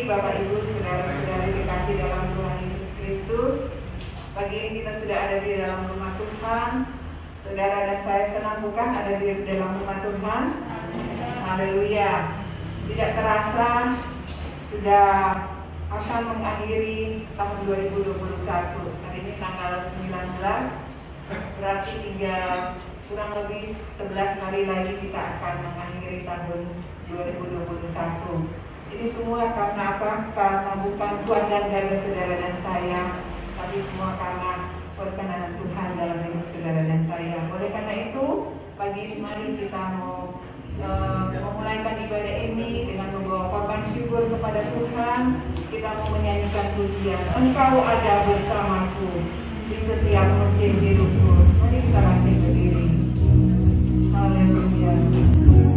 Bapak Ibu, saudara-saudari dikasih dalam Tuhan Yesus Kristus. Pagi ini kita sudah ada di dalam rumah Tuhan. Saudara dan saya senang bukan ada di dalam rumah Tuhan. Haleluya. Tidak terasa sudah akan mengakhiri tahun 2021. Hari ini tanggal 19. Berarti kurang lebih 11 hari lagi kita akan mengakhiri tahun 2021. Ini semua karena apa? Karena bukan kuatan dari saudara dan saya, tapi semua karena perkenan Tuhan dalam hidup saudara dan saya. Oleh karena itu, pagi ini mari kita mau memulaikan ibadah ini dengan membawa korban syukur kepada Tuhan. Kita mau menyanyikan pujian, Engkau ada bersamaku di setiap musim hidupku. Mari kita bangkit berdiri. Haleluya. Hallelujah.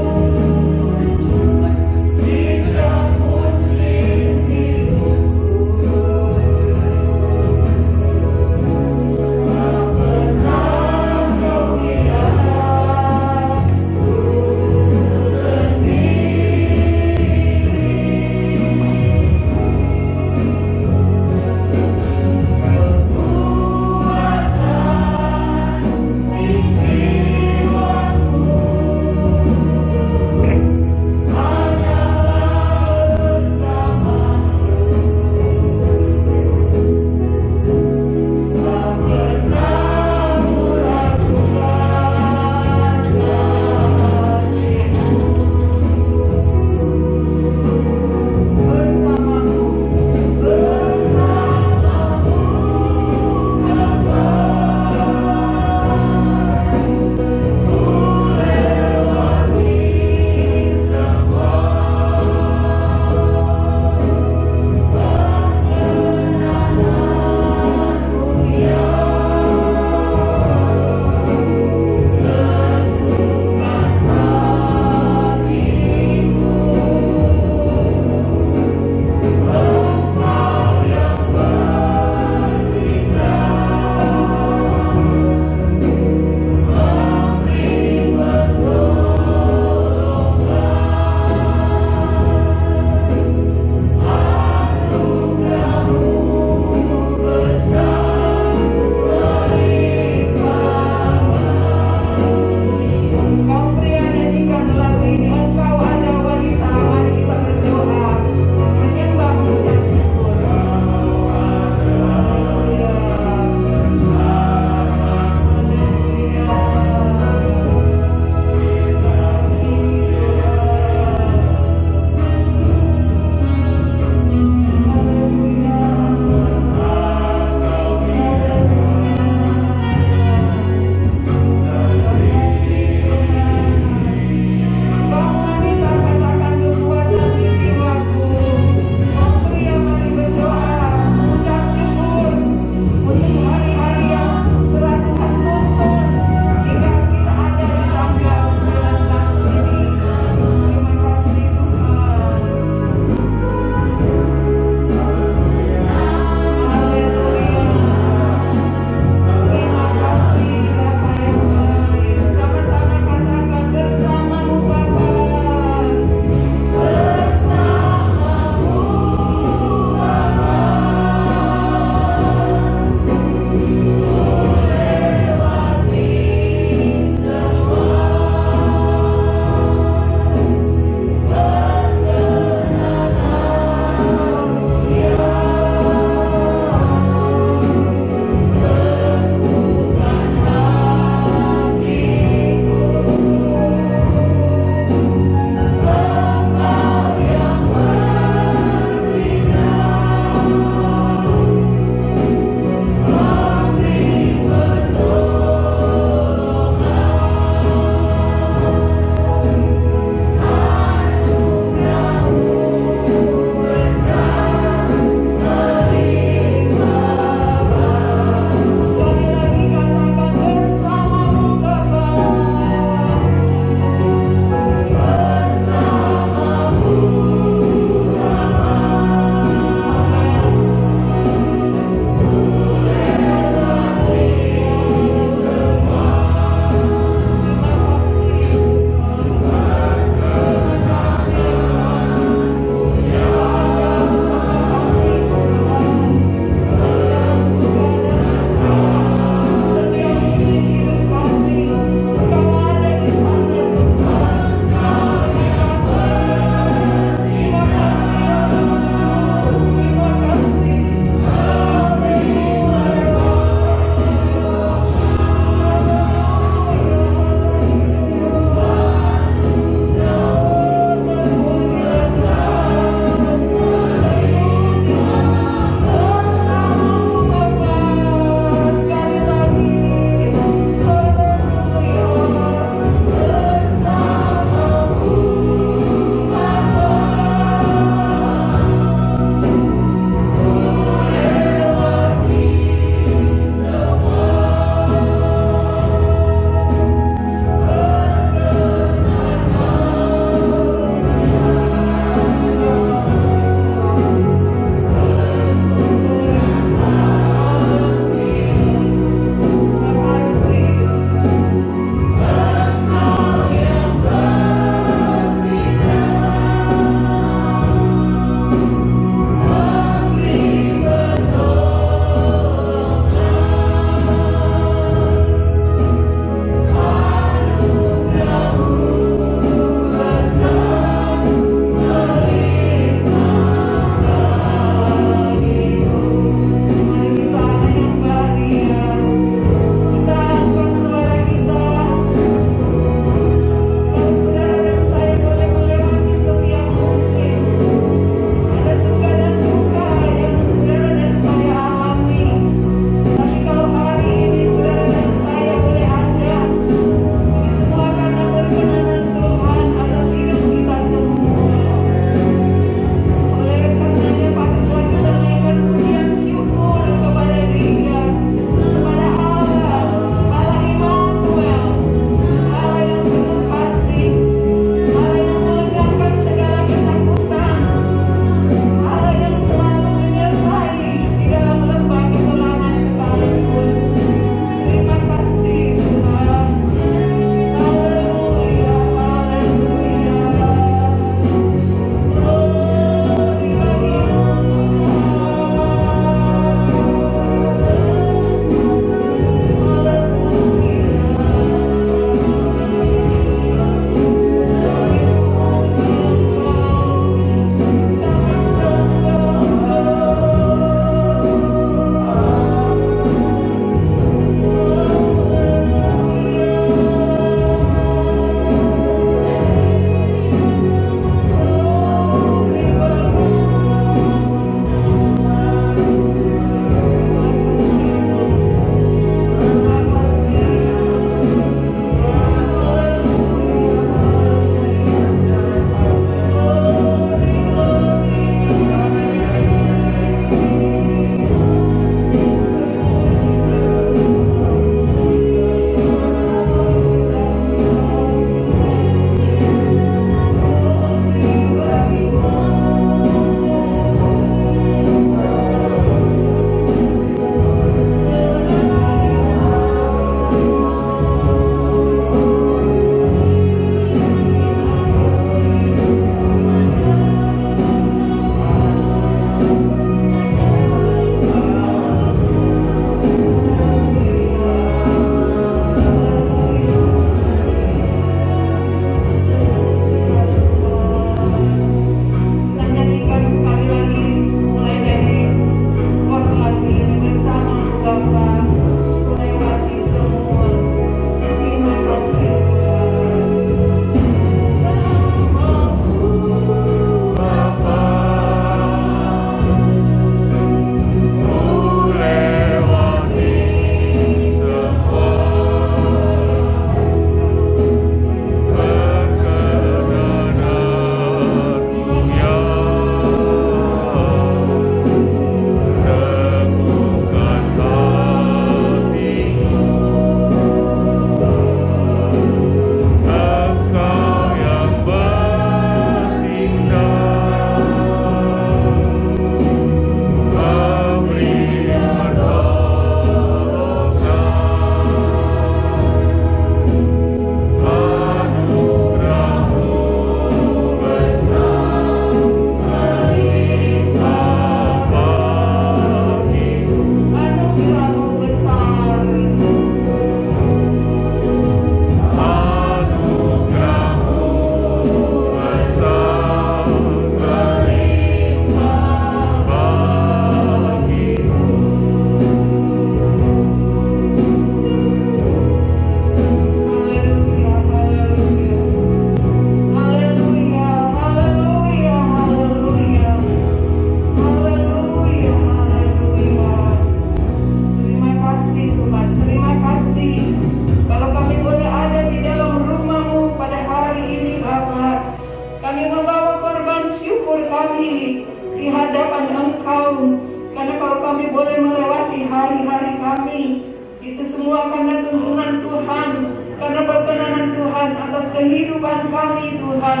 Itu semua karena tuntunan Tuhan, karena perkenanan Tuhan atas kehidupan kami Tuhan,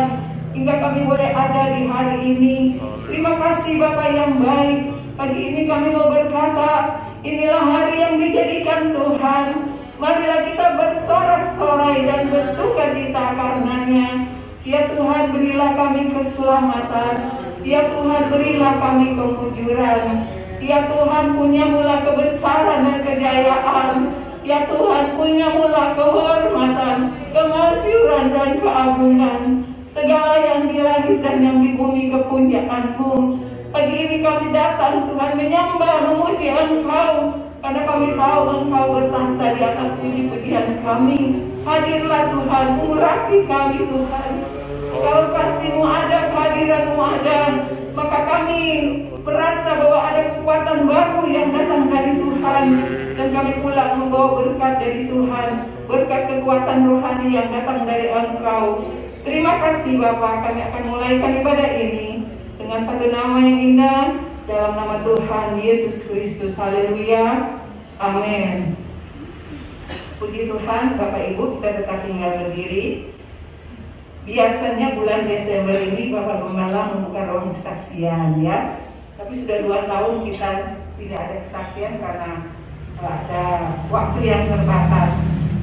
hingga kami boleh ada di hari ini. Terima kasih Bapa yang baik. Pagi ini kami mau berkata, inilah hari yang dijadikan Tuhan. Marilah kita bersorak-sorai dan bersukacita karenanya. Ya Tuhan, berilah kami keselamatan. Ya Tuhan, berilah kami kemujuran. Ya Tuhan, punyamulah kebesaran dan kejayaan. Ya Tuhan, punyamulah kehormatan, kemasyuran dan keagungan. Segala yang di langit dan yang di bumi kepunyaan-Mu. Pagi ini kami datang Tuhan menyembah, memuji Engkau, karena kami tahu Engkau bertahta di atas puji-pujian kami. Hadirlah Tuhan, urapi kami Tuhan. Kalau kasih-Mu ada, kehadiran-Mu ada, maka kami merasa bahwa ada kekuatan baru yang datang dari Tuhan, dan kami pulang membawa berkat dari Tuhan, berkat kekuatan rohani yang datang dari Engkau. Terima kasih Bapa, kami akan mulaikan ibadah ini dengan satu nama yang indah, dalam nama Tuhan Yesus Kristus. Haleluya, amin. Puji Tuhan. Bapak Ibu, kita tetap tinggal berdiri. Biasanya bulan Desember ini Bapak Gembala membuka ruang kesaksian ya, tapi sudah 2 tahun kita tidak ada kesaksian karena ada waktu yang terbatas.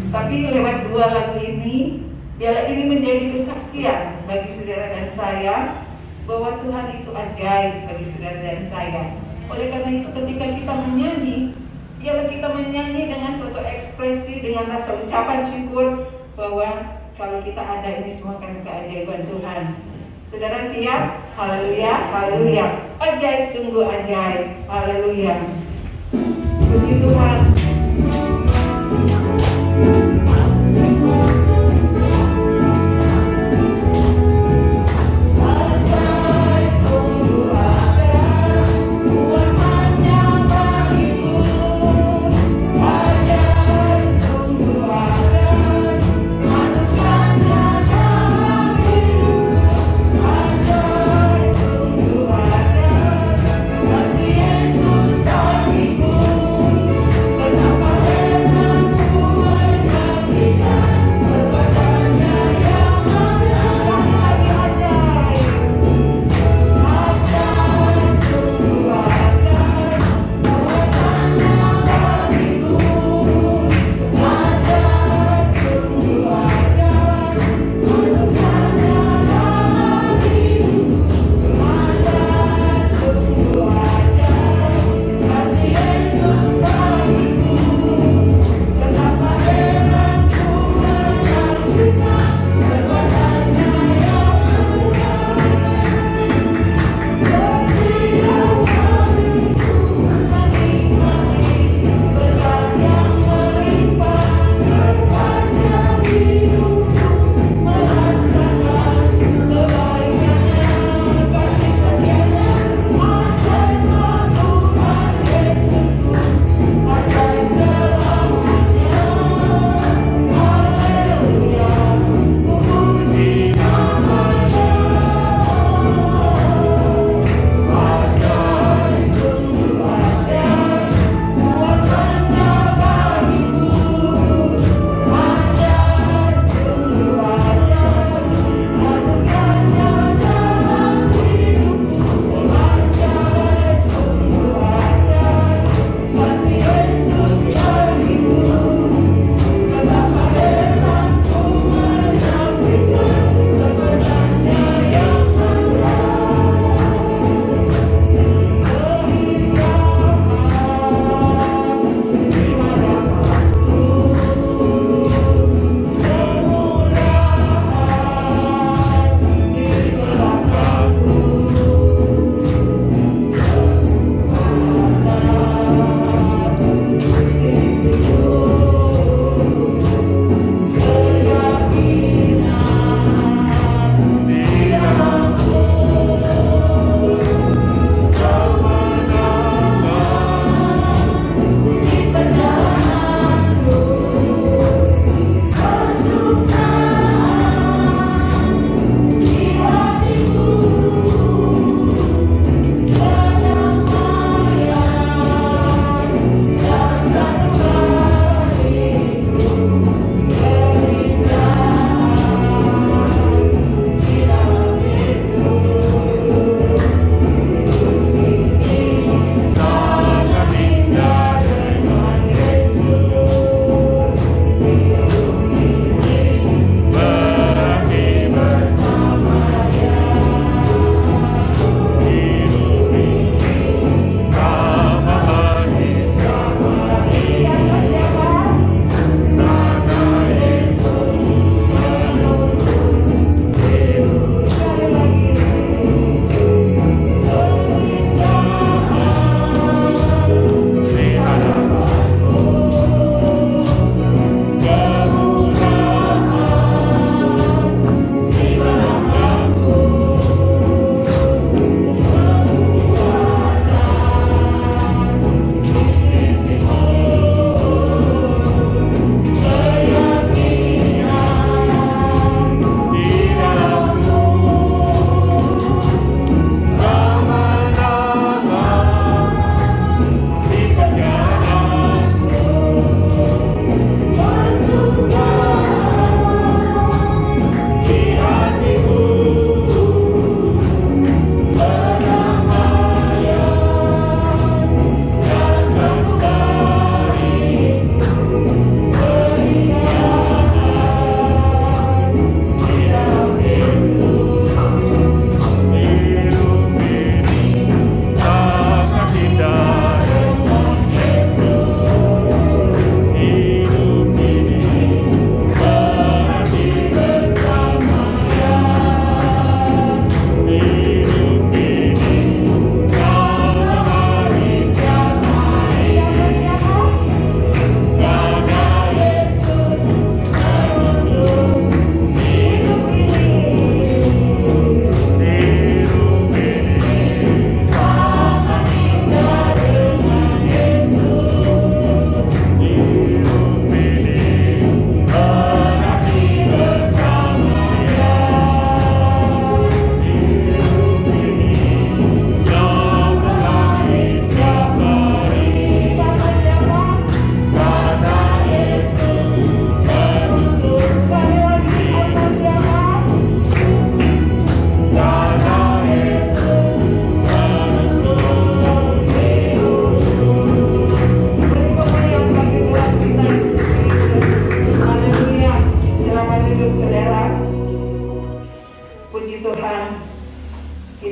Tapi lewat 2 lagu ini, biarlah ini menjadi kesaksian bagi saudara dan saya bahwa Tuhan itu ajaib bagi saudara dan saya. Oleh karena itu ketika kita menyanyi, biarlah kita menyanyi dengan suatu ekspresi, dengan rasa ucapan syukur bahwa kalau kita ada ini semua karena keajaiban Tuhan. Saudara siap? Haleluya, haleluya. Ajaib, sungguh ajaib. Haleluya. Puji Tuhan. Yesus kami pun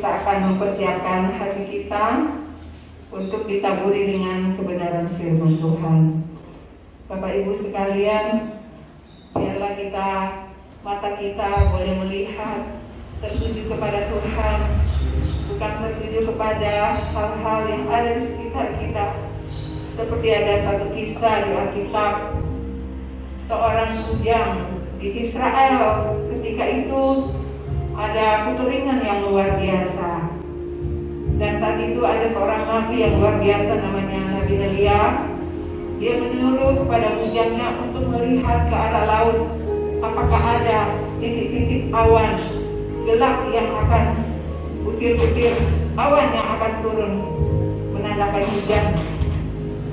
kita akan mempersiapkan hati kita untuk ditaburi dengan kebenaran firman Tuhan. Bapak Ibu sekalian, biarlah mata kita boleh melihat tertuju kepada Tuhan, bukan tertuju kepada hal-hal yang ada di sekitar kita. Seperti ada satu kisah di Alkitab, seorang bujang di Israel. Ketika itu ada kekeringan yang luar biasa, dan saat itu ada seorang nabi yang luar biasa namanya Nabi Elia. Dia menyuruh kepada bujangnya untuk melihat ke arah laut, apakah ada titik-titik awan gelap yang akan, butir-butir awan yang akan turun menandakan hujan.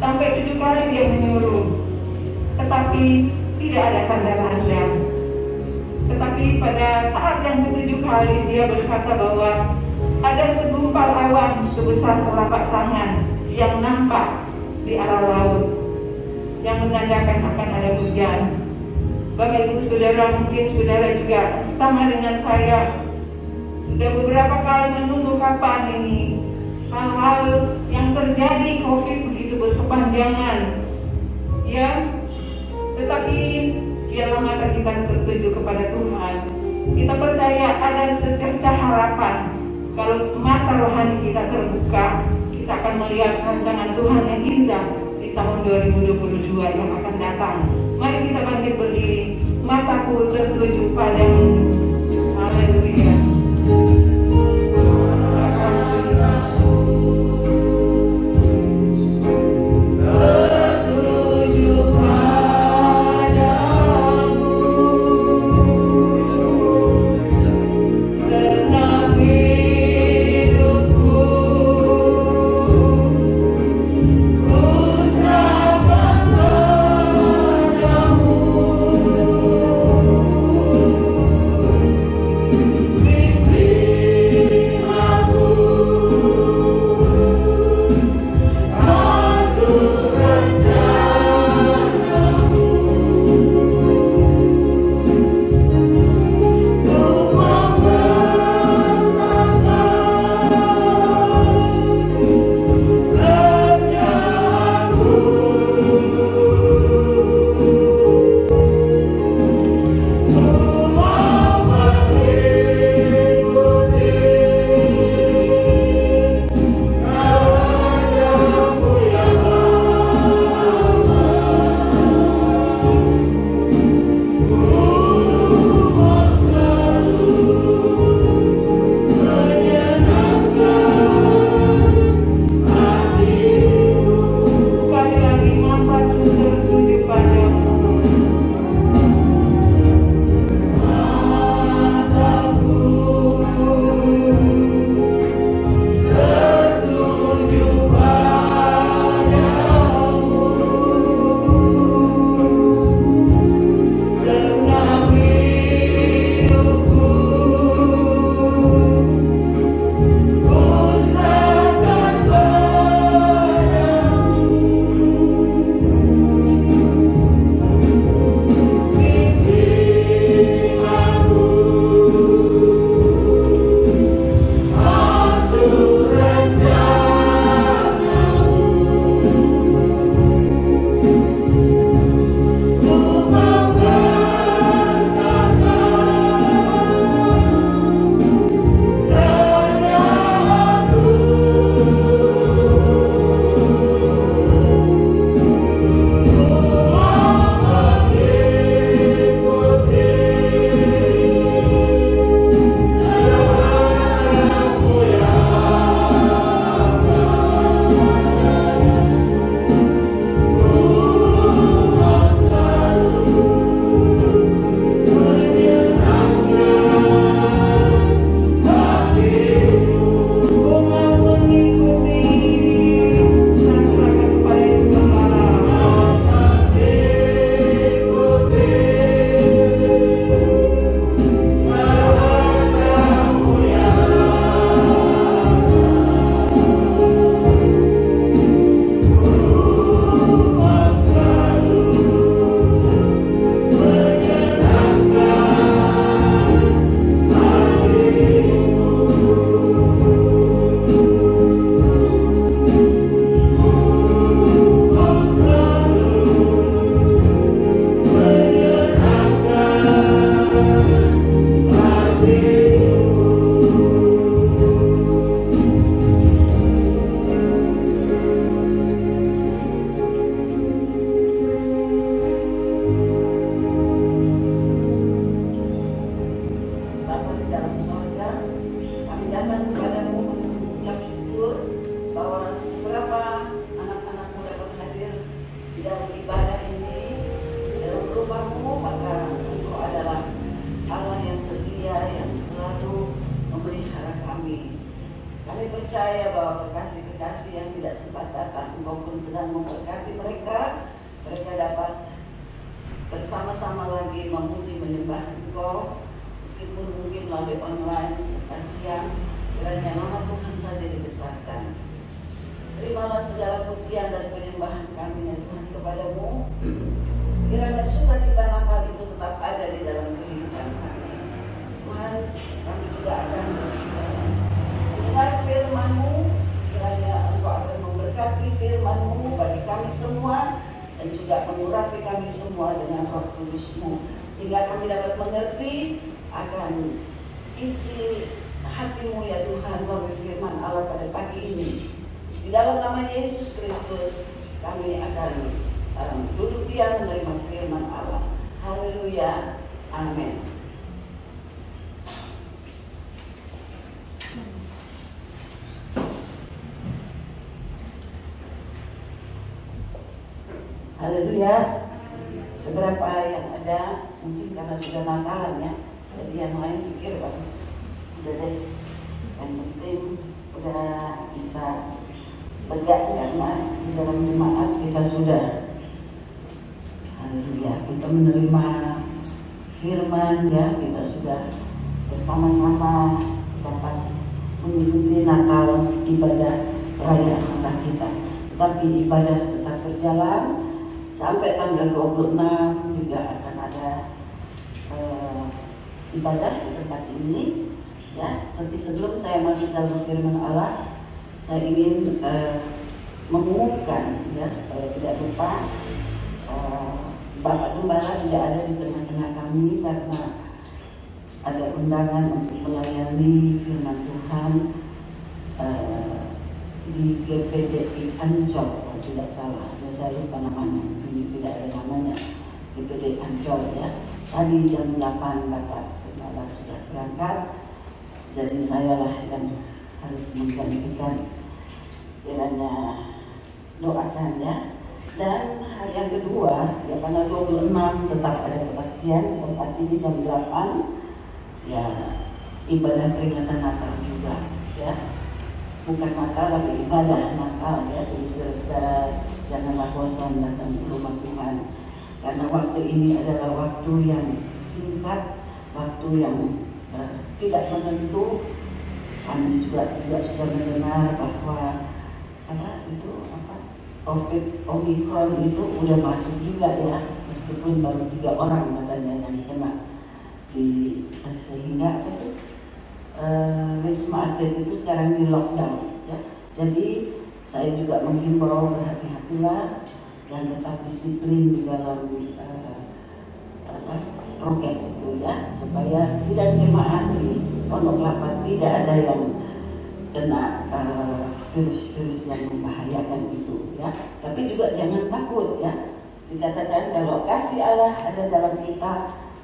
Sampai 7 kali dia menyuruh, tetapi tidak ada tanda-tanda. Tetapi pada saat yang ke-7 kali dia berkata bahwa ada segumpal awan sebesar telapak tangan yang nampak di arah laut, yang menandakan akan ada hujan. Bapak Ibu Saudara, mungkin saudara juga sama dengan saya, sudah beberapa kali menunggu kapan ini hal-hal yang terjadi, COVID begitu berkepanjangan, ya. Tetapi biarlah mata kita tertuju kepada Tuhan. Kita percaya ada secercah harapan. Kalau mata rohani kita terbuka, kita akan melihat rancangan Tuhan yang indah di tahun 2022 yang akan datang. Mari kita bangkit berdiri, mataku tertuju padamu. Haleluya. Ku serahkan padamu. percaya bahwa kekasih-kekasih yang tidak sempat datang, Engkau pun sedang memberkati mereka. Mereka dapat bersama-sama lagi memuji menyembah Engkau, meskipun mungkin melalui online sekitar siang. Kiranya nama Tuhan saja dibesarkan. Terimalah segala pujian dan penyembahan kami ya Tuhan kepadamu. Kiranya sukacita Natal itu tetap ada di dalam kehidupan kami. Tuhan, kami juga akan mendengar firman-Mu. Kiranya Engkau akan memberkati firman-Mu bagi kami semua dan juga mengurapi kami semua dengan Roh Kudus-Mu, sehingga kami dapat mengerti akan isi hati-Mu ya Tuhan melalui firman Allah pada pagi ini. Di dalam nama Yesus Kristus kami akan duduk diam menerima firman Allah. Haleluya, amin. Haleluya. Seberapa yang ada mungkin karena sudah Natalan ya, jadi yang lain pikir udah deh, yang penting udah bisa tegak karena di dalam jemaat kita sudah, haleluya, kita menerima firman ya, kita sudah bersama-sama dapat mengikuti Natal, ibadah perayaan Natal kita. Tetapi ibadah tetap berjalan sampai tanggal 26 juga akan ada ibadah di tempat ini ya. Tapi sebelum saya masuk dalam firman Allah, saya ingin mengumumkan ya, supaya tidak lupa, Bapak Gembala tidak ada di tengah-tengah kami karena ada undangan untuk melayani firman Tuhan di GPDI Ancol, kalau tidak salah, saya lupa namanya, ini tidak ada namanya, GPDI Ancol ya. Tadi jam 8 Bapak Gembala sudah berangkat, jadi saya lah yang harus menggantikan. Kiranya doakan ya. Dan hal yang kedua ya, tanggal 26 tetap ada kebaktian tempat ini jam 8 ya, ibadah peringatan Natal juga ya, bukan Natal tapi ibadah Natal ya. Jadi saudara-saudara janganlah bosan datang ke rumah Tuhan, karena waktu ini adalah waktu yang singkat, waktu yang tidak menentu. Kami juga sudah mendengar bahwa Omikron itu udah masuk juga ya, meskipun baru 3 orang katanya yang kena di, sehingga Wisma Atlet itu sekarang di lockdown ya. Jadi saya juga menghimbau berhati-hatilah dan tetap disiplin di dalam prokes itu ya, supaya sidang jemaat di Pondok Kelapa tidak ada yang kena virus-virus yang membahayakan itu ya. Tapi juga jangan takut ya. Dikatakan kalau kasih Allah ada dalam kita,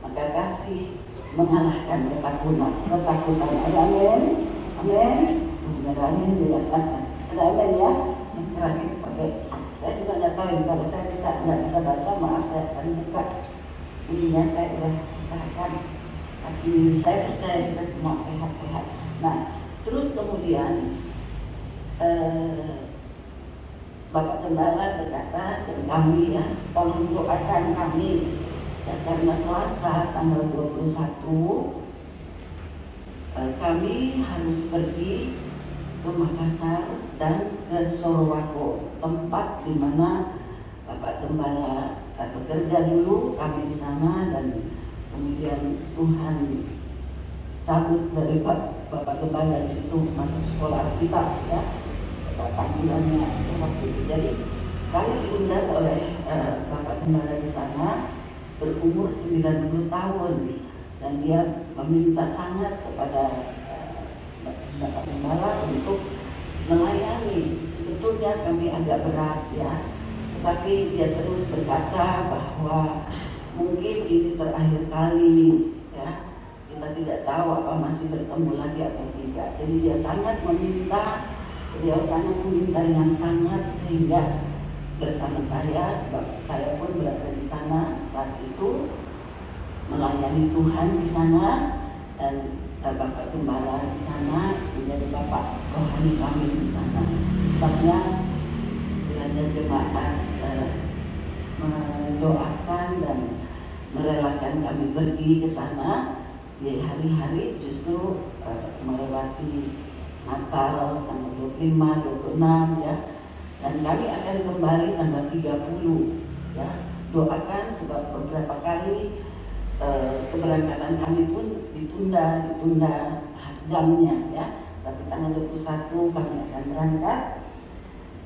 maka kasih mengalahkan ketakutan. Ada amin, amin, ada amin ya. Ada amin ya. Keras pakai. Saya juga nggak tahu kalau saya nggak bisa baca, maaf, saya akan buka. Ininya saya sudah usahakan. Tapi saya percaya kita semua sehat-sehat. Nah, terus kemudian Bapak Gembala berkata ke kami ya, tolong doakan kami ya, karena Selasa tanggal 21 kami harus pergi ke Makassar dan ke Sorowako, tempat di mana Bapak Gembala bekerja dulu. Kami di sana dan kemudian Tuhan cabut dari Bapak Gembala di situ masuk sekolah kita ya, panggilannya waktu itu. Jadi kami diundang oleh Bapak Gembala di sana, berumur 90 tahun, dan dia meminta sangat kepada Bapak Gembala untuk melayani. Sebetulnya kami agak berat ya, tetapi dia terus berkata bahwa mungkin ini terakhir kali ya, kita tidak tahu apa masih bertemu lagi atau tidak. Jadi dia sangat meminta, beliau sangat meminta yang sangat, sehingga bersama saya, sebab saya pun berada di sana saat itu melayani Tuhan di sana, dan Bapak Gembala di sana, menjadi Bapak rohani kami di sana. Sebabnya gereja jemaat mendoakan dan merelakan kami pergi ke sana di hari-hari justru melewati Natal tanggal 25, 26 ya. Dan kami akan kembali tanggal 30 ya. Doakan sebab beberapa kali keberangkatan kami pun ditunda jamnya ya. Tapi tanggal 21 kami akan berangkat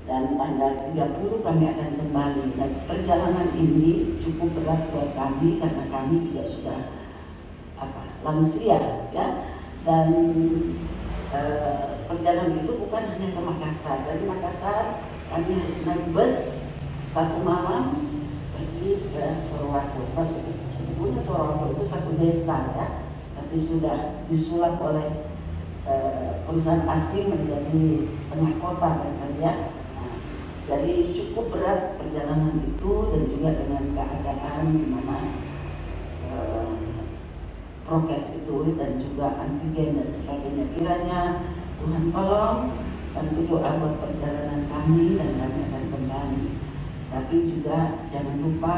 dan tanggal 30 kami akan kembali. Dan perjalanan ini cukup berat buat kami karena kami juga sudah lansia ya. Dan perjalanan itu bukan hanya ke Makassar. Dari Makassar kami harus naik bus 1 malam pergi ke Sorowako. Sebab sebetulnya Sorowako itu satu desa ya, tapi sudah disulap oleh perusahaan asing menjadi setengah kota kan ya. Nah, jadi cukup berat perjalanan itu dan juga dengan keadaan di mana prokes itu dan juga antigen dan sebagainya. Kiranya Tuhan tolong bantu doa buat perjalanan kami dan kami akan kembali. Tapi juga jangan lupa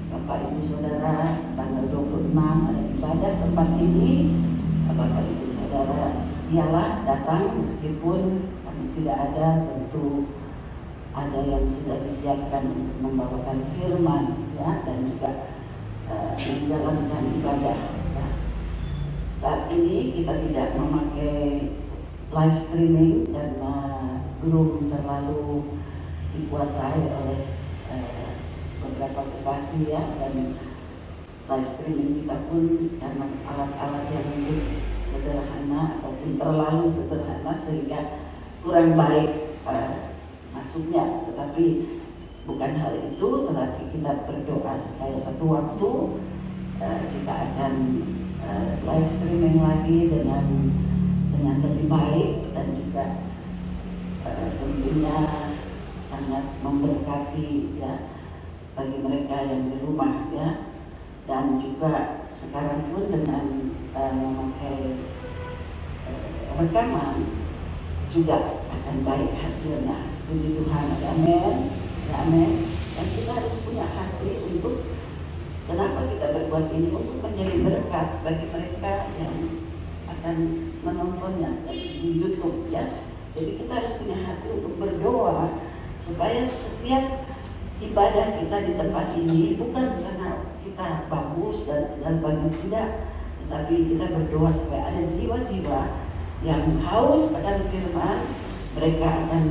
Bapak Ibu Saudara, tanggal 26 ada ibadah tempat ini. Bapak Ibu Saudara setialah datang meskipun kami tidak ada, tentu ada yang sudah disiapkan untuk membawakan firman ya, dan juga menjalankan ibadah. Saat ini kita tidak memakai live streaming karena belum terlalu dikuasai oleh beberapa lokasi ya, dan live streaming kita pun karena alat-alat yang mungkin sederhana ataupun terlalu sederhana sehingga kurang baik masuknya. Tetapi bukan hal itu, tetapi kita berdoa supaya satu waktu kita akan live streaming lagi dengan lebih baik dan juga tentunya sangat memberkati ya bagi mereka yang di rumah ya. Dan juga sekarang pun dengan memakai rekaman juga akan baik hasilnya. Puji Tuhan, amin, amin. Dan kita harus punya hati untuk kenapa kita berbuat ini, untuk menjadi berkat bagi mereka yang akan menontonnya di YouTube ya. Jadi kita harus punya hati untuk berdoa supaya setiap ibadah kita di tempat ini bukan karena kita bagus dan sebagainya, tidak, tetapi kita berdoa supaya ada jiwa-jiwa yang haus akan firman, mereka akan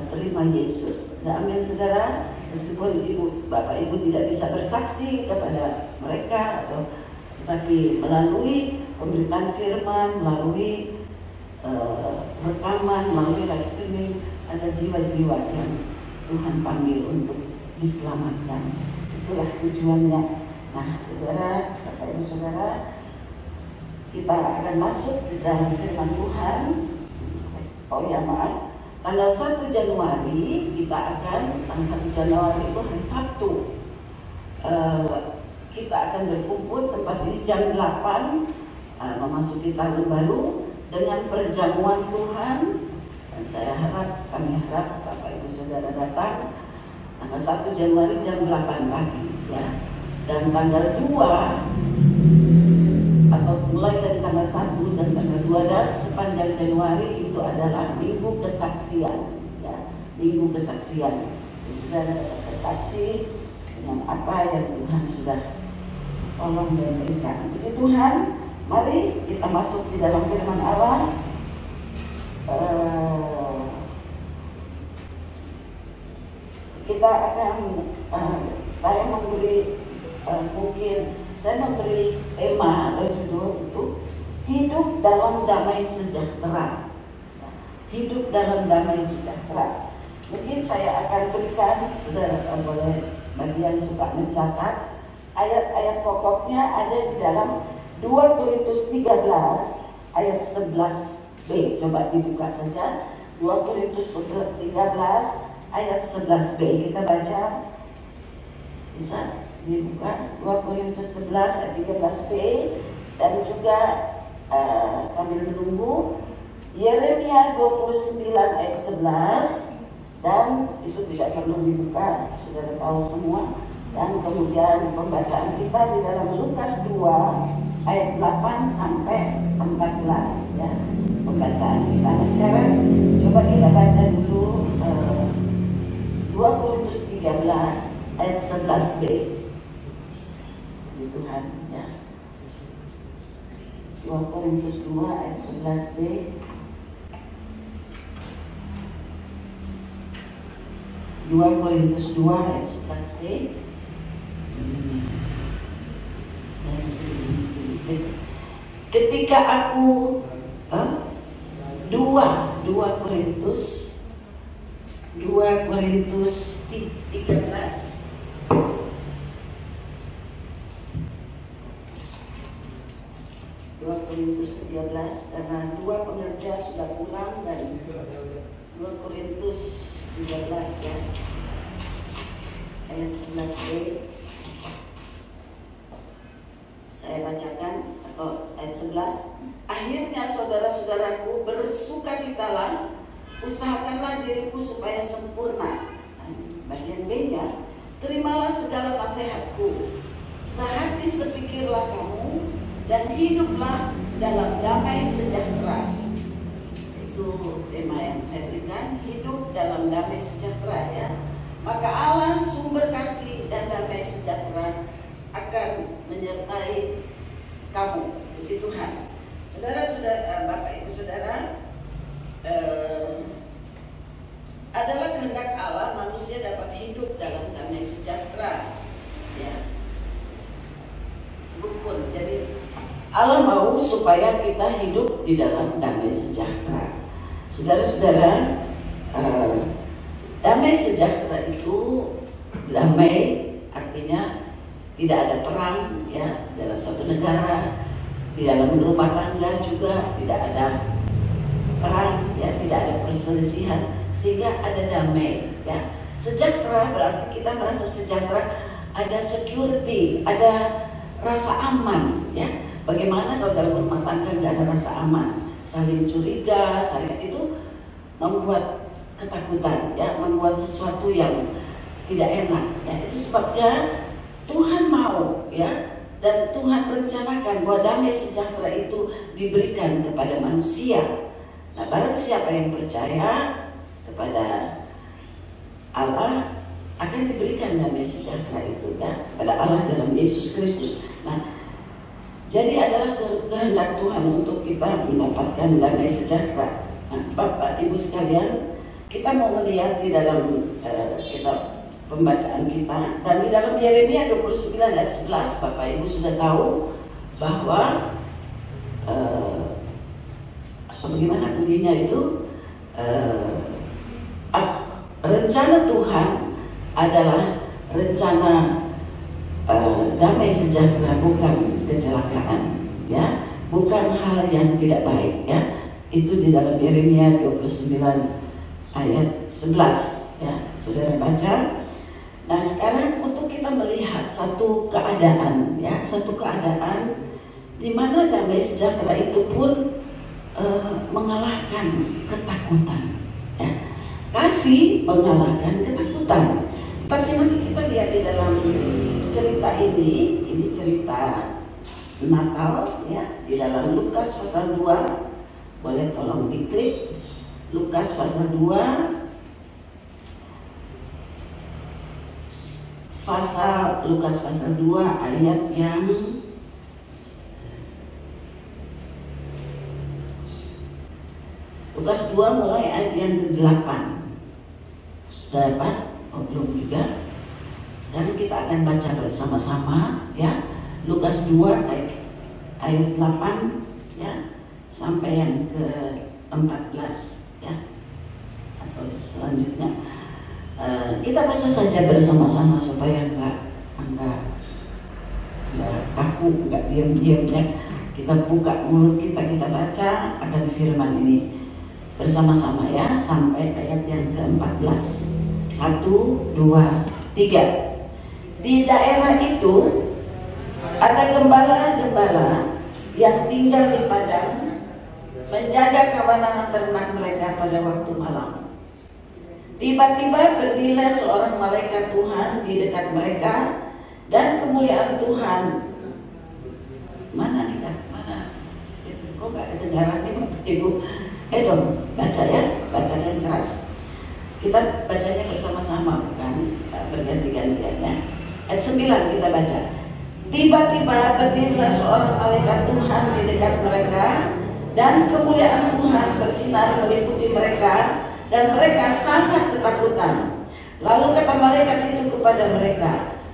terima Yesus. Dan amin saudara, meskipun Bapak Ibu tidak bisa bersaksi kepada mereka tetapi melalui pemberitaan firman, melalui rekaman, melalui live streaming, ada jiwa-jiwa yang Tuhan panggil untuk diselamatkan. Itulah tujuannya. Nah, saudara, Bapak Ibu Saudara, kita akan masuk di dalam firman Tuhan. Oh ya, maaf. Tanggal 1 Januari kita akan, tanggal 1 Januari itu hari Sabtu, kita akan berkumpul tempat ini jam 8 memasuki tahun baru dengan perjamuan Tuhan. Dan saya harap, kami harap Bapak Ibu Saudara datang tanggal 1 Januari jam 8 pagi ya. Dan tanggal 2 atau mulai dari tanggal 1 dan tanggal 2 dan sepanjang Januari itu adalah minggu kesaksian ya, minggu kesaksian. Jadi sudah bersaksi dengan apa yang Tuhan sudah tolong dan berikan. Puji Tuhan, mari kita masuk di dalam firman Allah. Kita akan saya memberi saya memberi tema atau judul itu hidup dalam damai sejahtera. Hidup dalam damai sejahtera. Mungkin saya akan berikan, sudah boleh bagi yang suka mencatat, ayat-ayat pokoknya ada di dalam 2 Korintus 13 ayat 11b. Coba dibuka saja 2 Korintus 13 ayat 11b. Kita baca, bisa dibuka 2 Korintus 11 ayat 13b, dan juga sambil menunggu Yeremia 29 ayat 11, dan itu tidak perlu dibuka, sudah tahu semua. Dan kemudian pembacaan kita di dalam Lukas 2 ayat 8 sampai 14 ya, pembacaan kita. Nah, sekarang coba kita baca dulu 2 Korintus 13 ayat 11b. Puji Tuhan ya. 2 Korintus 2 ayat 11b. Korintus 2 ayat 11b. Saya mesti ketika aku 2 Korintus 13 karena 2 pengerja sudah pulang, dan 2 Korintus 13 ya ayat 11b saya bacakan, atau ayat 11. Akhirnya saudara-saudaraku, bersukacitalah, usahakanlah diriku supaya sempurna. Bagian B-nya, terimalah segala nasihatku, sehati sepikirlah kamu, dan hiduplah dalam damai sejahtera. Itu tema yang saya berikan, hidup dalam damai sejahtera ya. Maka Allah sumber kasih dan damai sejahtera akan menyertai kamu. Puji Tuhan. Saudara-saudara, Bapak Ibu Saudara, adalah kehendak Allah manusia dapat hidup dalam damai sejahtera ya, rukun. Jadi Allah mau supaya kita hidup di dalam damai sejahtera. Saudara-saudara, damai sejahtera itu, damai artinya tidak ada perang ya dalam satu negara, di dalam rumah tangga juga tidak ada perang ya, tidak ada perselisihan, sehingga ada damai ya. Sejahtera berarti kita merasa sejahtera, ada security, ada rasa aman ya. Bagaimana kalau dalam rumah tangga nggak ada rasa aman, saling curiga, saling itu membuat ketakutan ya, membuat sesuatu yang tidak enak ya. Itu sebabnya Tuhan mau ya, dan Tuhan rencanakan bahwa damai sejahtera itu diberikan kepada manusia. Nah, barang siapa yang percaya kepada Allah akan diberikan damai sejahtera itu ya, kepada Allah dalam Yesus Kristus. Nah, jadi adalah kehendak Tuhan untuk kita mendapatkan damai sejahtera. Nah, Bapak Ibu sekalian, kita mau melihat di dalam kitab pembacaan kita, dan di dalam Yeremia 29 ayat 11, Bapak Ibu sudah tahu bahwa bagaimana bunyinya itu, rencana Tuhan adalah rencana damai sejahtera, bukan kecelakaan ya, bukan hal yang tidak baik ya. Itu di dalam Yeremia 29 ayat 11 ya, saudara baca. Nah, sekarang untuk kita melihat satu keadaan ya, satu keadaan di mana damai sejahtera itu pun mengalahkan ketakutan ya. Kasih mengalahkan ketakutan. Tapi nanti kita lihat di dalam cerita ini cerita Natal ya, di dalam Lukas pasal 2. Boleh tolong diklik Lukas pasal 2, Lukas pasal 2 ayat yang Lukas 2 mulai ayat yang ke-8. Sudah dapat? Oh, belum juga. Sekarang kita akan baca bersama-sama ya. Lukas 2 ayat 8 ya, sampai yang ke-14 ya, atau selanjutnya. Kita baca saja bersama-sama supaya enggak kaku, enggak diam-diam ya. Kita buka mulut kita baca akan firman ini bersama-sama ya, sampai ayat yang ke-14. 1, 2, 3. Di daerah itu ada gembala-gembala yang tinggal di padang menjaga kawanan ternak mereka pada waktu malam. Tiba-tiba berdirilah seorang malaikat Tuhan di dekat mereka, dan kemuliaan Tuhan. Mana nih Kak? Mana? Kok nggak kedengaran nih Ibu? Dong, baca ya, baca yang keras. Kita bacanya bersama-sama, bukan berganti-gantian ya. Ayat 9 kita baca. Tiba-tiba berdirilah seorang malaikat Tuhan di dekat mereka, dan kemuliaan Tuhan bersinar meliputi mereka, dan mereka sangat ketakutan. Lalu kata malaikat itu kepada mereka,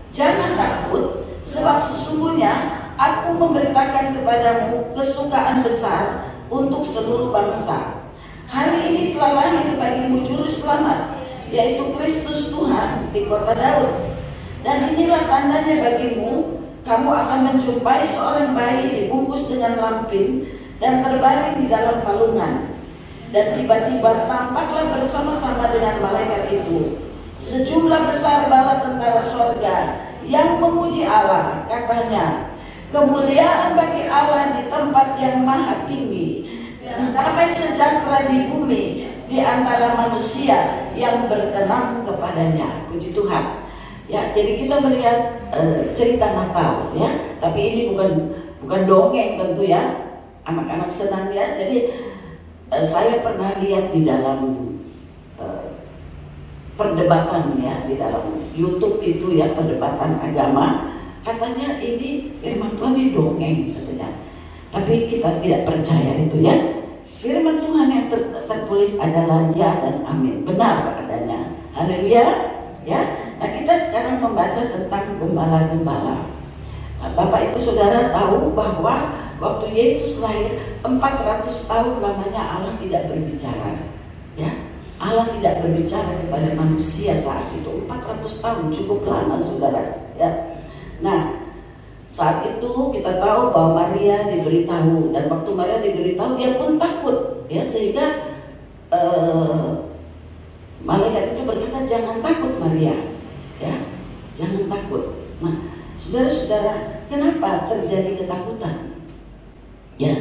jangan takut, sebab sesungguhnya aku memberitakan kepadamu kesukaan besar untuk seluruh bangsa. Hari ini telah lahir bagimu juru selamat, yaitu Kristus Tuhan di kota Daud. Dan inilah tandanya bagimu, kamu akan menjumpai seorang bayi dibungkus dengan lampin dan terbaring di dalam palungan. Dan tiba-tiba tampaklah bersama-sama dengan malaikat itu sejumlah besar bala tentara sorga yang memuji Allah. Katanya, kemuliaan bagi Allah di tempat yang maha tinggi, dan damai sejahtera di bumi di antara manusia yang berkenan kepadanya. Puji Tuhan. Ya, jadi kita melihat cerita Natal ya, tapi ini bukan dongeng tentu ya. Anak-anak senang ya. Jadi saya pernah lihat di dalam perdebatan ya, di dalam YouTube itu ya, perdebatan agama, katanya ini firman Tuhan ini dongeng katanya. Tapi kita tidak percaya itu ya. Firman Tuhan yang tertulis adalah ya dan amin, benar adanya. Haleluya ya. Nah, kita sekarang membaca tentang gembala-gembala. Nah, Bapak Ibu Saudara tahu bahwa waktu Yesus lahir 400 tahun lamanya Allah tidak berbicara ya. Allah tidak berbicara kepada manusia saat itu. 400 tahun cukup lama Saudara ya. Nah, saat itu kita tahu bahwa Maria diberitahu, dan waktu Maria diberitahu dia pun takut ya, sehingga malaikat itu berkata, jangan takut Maria ya, jangan takut. Nah, saudara-saudara, kenapa terjadi ketakutan? Ya,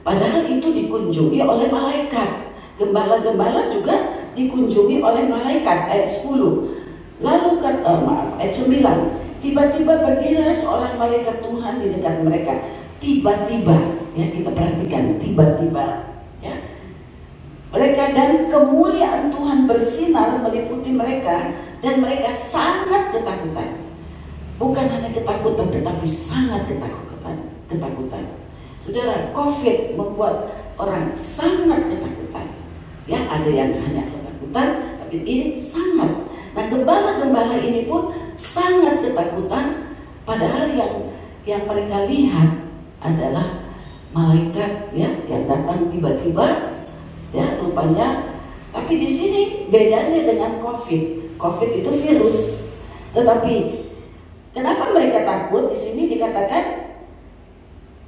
padahal itu dikunjungi oleh malaikat. Gembala-gembala juga dikunjungi oleh malaikat. Ayat 10. Lalu ayat 9. Tiba-tiba berdirilah seorang malaikat Tuhan di dekat mereka. Tiba-tiba, ya kita perhatikan, tiba-tiba, ya. Mereka dan kemuliaan Tuhan bersinar meliputi mereka, dan mereka sangat ketakutan. Bukan hanya ketakutan, tetapi sangat ketakutan. Saudara, COVID membuat orang sangat ketakutan. Ya, ada yang hanya ketakutan, tapi ini sangat. Nah, gembala-gembala ini pun sangat ketakutan, padahal yang mereka lihat adalah malaikat ya, yang datang tiba-tiba ya rupanya. Tapi di sini bedanya dengan COVID. COVID itu virus. Tetapi kenapa mereka takut? Di sini dikatakan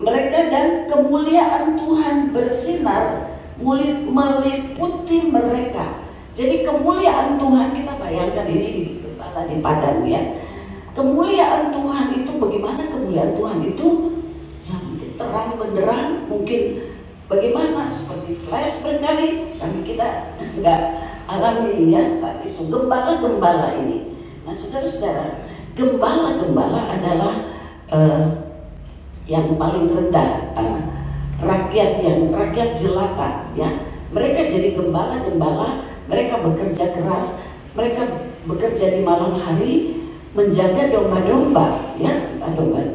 mereka dan kemuliaan Tuhan bersinar meliputi mereka. Jadi kemuliaan Tuhan, kita bayangkan ini di padang ya. Kemuliaan Tuhan itu bagaimana? Kemuliaan Tuhan itu yang terang benderang, mungkin bagaimana, seperti flash berkali, tapi kita nggak alami ya saat itu. Gembala-gembala ini. Nah, saudara-saudara, gembala-gembala adalah yang paling rendah, rakyat jelata ya. Mereka jadi gembala-gembala. Mereka bekerja keras, mereka bekerja di malam hari menjaga domba-domba ya.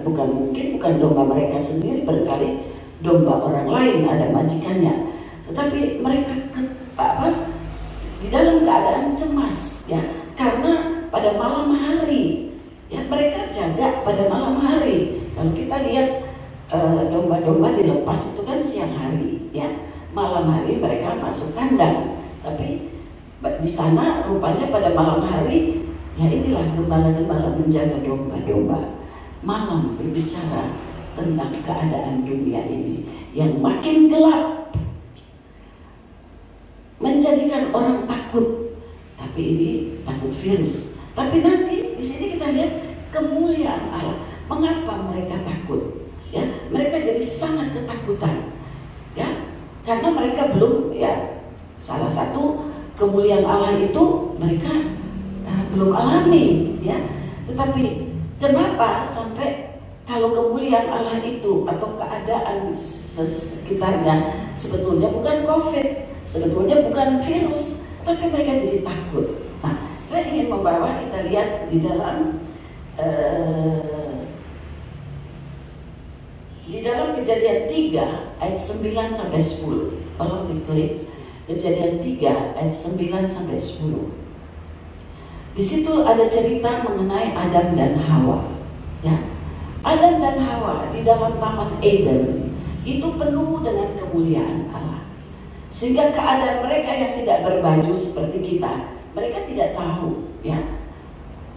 Bukan domba mereka sendiri, barangkali domba orang lain, ada majikannya. Tetapi mereka di dalam keadaan cemas ya, karena pada malam hari ya, mereka jaga pada malam hari. Kalau kita lihat domba-domba dilepas itu kan siang hari ya, malam hari mereka masuk kandang. Tapi di sana rupanya pada malam hari ya, inilah gembala-gembala menjaga domba-domba. Malam berbicara tentang keadaan dunia ini yang makin gelap, menjadikan orang takut. Tapi ini takut virus. Tapi nanti di sini kita lihat kemuliaan Allah. Mengapa mereka takut? Ya, mereka jadi sangat ketakutan, ya, karena mereka belum, ya, salah satu kemuliaan Allah itu mereka belum alami, ya. Tetapi kenapa sampai kalau kemuliaan Allah itu atau keadaan sekitarnya sebetulnya bukan COVID, sebetulnya bukan virus, tapi mereka jadi takut. Nah, saya ingin membawa kita lihat di dalam Kejadian 3 ayat 9 sampai 10. Tolong diklik Kejadian 3 ayat 9 sampai 10. Di situ ada cerita mengenai Adam dan Hawa. Ya, Adam dan Hawa di dalam Taman Eden itu penuh dengan kemuliaan Allah. Sehingga keadaan mereka yang tidak berbaju seperti kita, mereka tidak tahu, ya.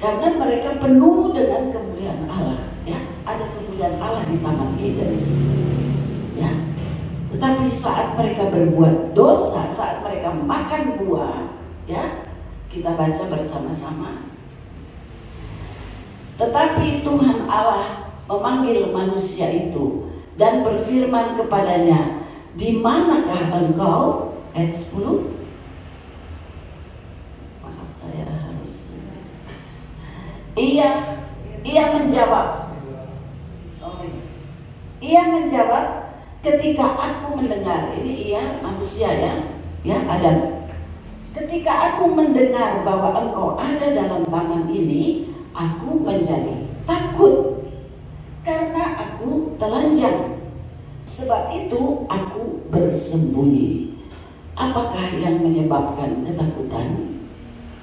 Karena mereka penuh dengan kemuliaan Allah, ya. Ada kemuliaan Allah di Taman Eden, ya. Tetapi saat mereka berbuat dosa, saat mereka makan buah, ya, kita baca bersama-sama. Tetapi Tuhan Allah memanggil manusia itu dan berfirman kepadanya, "Di manakah engkau?" Ayat 10. Maaf, saya harus. Ia menjawab. Ia menjawab, "Ketika aku mendengar," ini ia manusia, ya Adam. "Ketika aku mendengar bahwa engkau ada dalam taman ini, aku menjadi takut karena aku telanjang. Sebab itu aku bersembunyi." Apakah yang menyebabkan ketakutan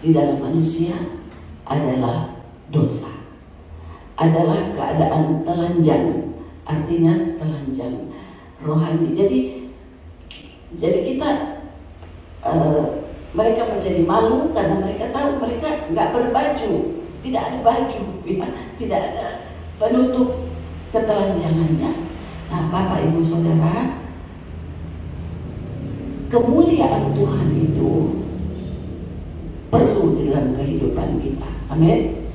di dalam manusia? Adalah dosa. Adalah keadaan telanjang. Artinya telanjang rohani. Jadi kita mereka menjadi malu karena mereka tahu mereka nggak berbaju, tidak ada baju, ya, tidak ada penutup ketelanjangannya. Nah, Bapak Ibu Saudara, kemuliaan Tuhan itu perlu di dalam kehidupan kita. Amin.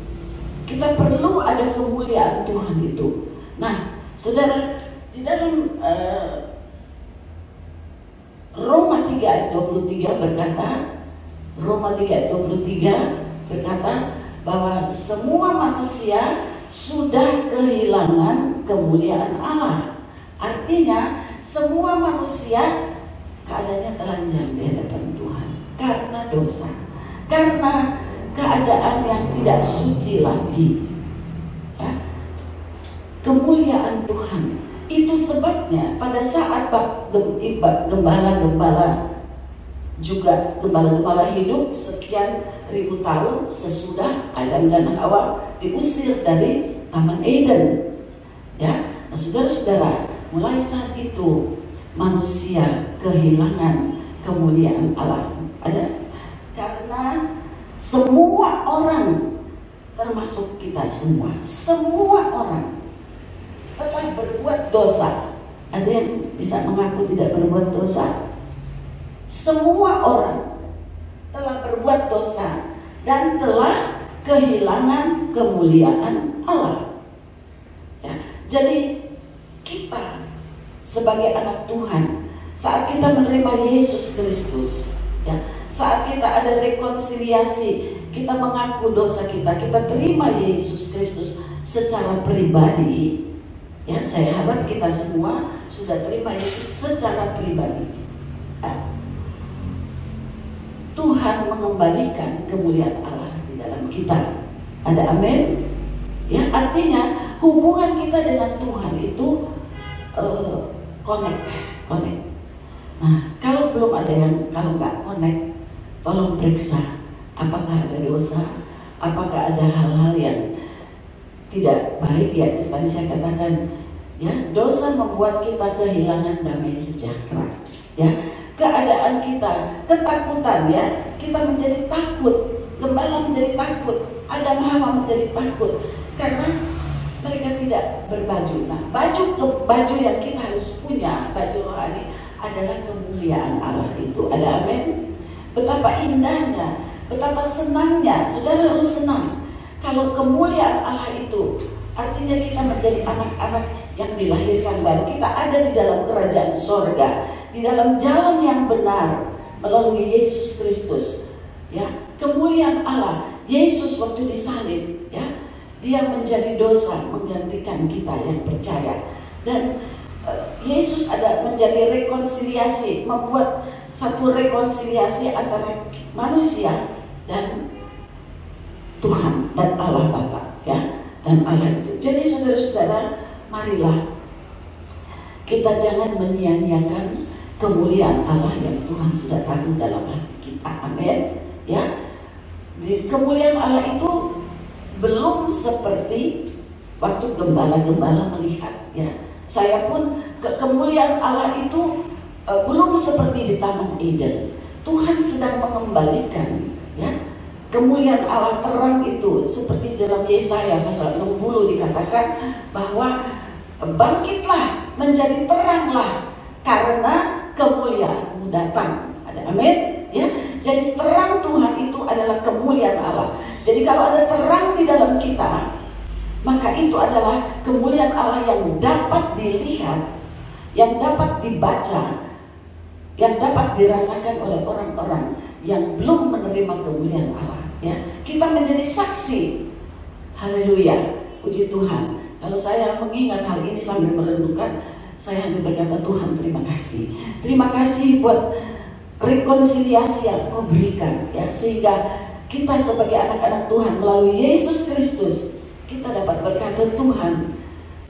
Kita perlu ada kemuliaan Tuhan itu. Nah, saudara, di dalam Roma 3 ayat 23 berkata, Roma 3 ayat 23 berkata bahwa semua manusia sudah kehilangan kemuliaan Allah. Artinya semua manusia keadaannya telanjang di hadapan Tuhan karena dosa, karena keadaan yang tidak suci lagi, ya. Kemuliaan Tuhan itu sebabnya pada saat gembala-gembala juga gembala-gembala hidup sekian ribu tahun sesudah Adam dan Hawa diusir dari Taman Eden, ya. Nah, saudara-saudara, mulai saat itu manusia kehilangan kemuliaan Allah. Ada karena semua orang, termasuk kita semua orang telah berbuat dosa. Ada yang bisa mengaku tidak berbuat dosa? Semua orang telah berbuat dosa dan telah kehilangan kemuliaan Allah, ya. Jadi kita sebagai anak Tuhan, saat kita menerima Yesus Kristus, ya, saat kita ada rekonsiliasi, kita mengaku dosa kita terima Yesus Kristus secara pribadi, ya. Saya harap kita semua sudah terima Yesus secara pribadi, ya. Tuhan mengembalikan kemuliaan Allah di dalam kita. Ada amin? Ya, artinya hubungan kita dengan Tuhan itu connect. Nah, kalau belum ada kalau nggak connect, tolong periksa apakah ada dosa, apakah ada hal-hal yang tidak baik, ya. Itu tadi saya katakan, ya, dosa membuat kita kehilangan damai sejahtera, ya. Keadaan kita ketakutan, ya, kita menjadi takut, gembala menjadi takut, Adam Hawa menjadi takut karena mereka tidak berbaju. Nah, baju yang kita harus punya, baju rohani, adalah kemuliaan Allah itu. Ada amin? Betapa indahnya, betapa senangnya, saudara harus senang kalau kemuliaan Allah itu. Artinya kita menjadi anak-anak yang dilahirkan baru. Kita ada di dalam kerajaan sorga, di dalam jalan yang benar melalui Yesus Kristus. Ya, kemuliaan Allah. Yesus waktu disalib, ya, dia menjadi dosa menggantikan kita yang percaya. Dan Yesus ada menjadi rekonsiliasi, membuat satu rekonsiliasi antara manusia dan Tuhan dan Allah Bapa, ya, dan Allah itu. Jadi saudara-saudara, marilah kita jangan menyia-nyiakan kemuliaan Allah yang Tuhan sudah taruh dalam hati kita. Amin. Ya, di kemuliaan Allah itu belum seperti waktu gembala-gembala melihat. Ya, saya pun kemuliaan Allah itu belum seperti di Taman Eden. Tuhan sedang mengembalikan, ya, kemuliaan Allah terang itu, seperti dalam Yesaya pasal 60 dikatakan bahwa bangkitlah, menjadi teranglah, karena kemuliaanmu datang. Ada amin, ya. Jadi terang Tuhan itu adalah kemuliaan Allah. Jadi kalau ada terang di dalam kita, maka itu adalah kemuliaan Allah yang dapat dilihat, yang dapat dibaca, yang dapat dirasakan oleh orang-orang yang belum menerima kemuliaan Allah. Ya, kita menjadi saksi. Haleluya, puji Tuhan. Kalau saya mengingat hal ini sambil merenungkan, saya hanya berkata, Tuhan terima kasih. Terima kasih buat rekonsiliasi yang Kau berikan, ya, sehingga kita sebagai anak-anak Tuhan melalui Yesus Kristus, kita dapat berkata, Tuhan,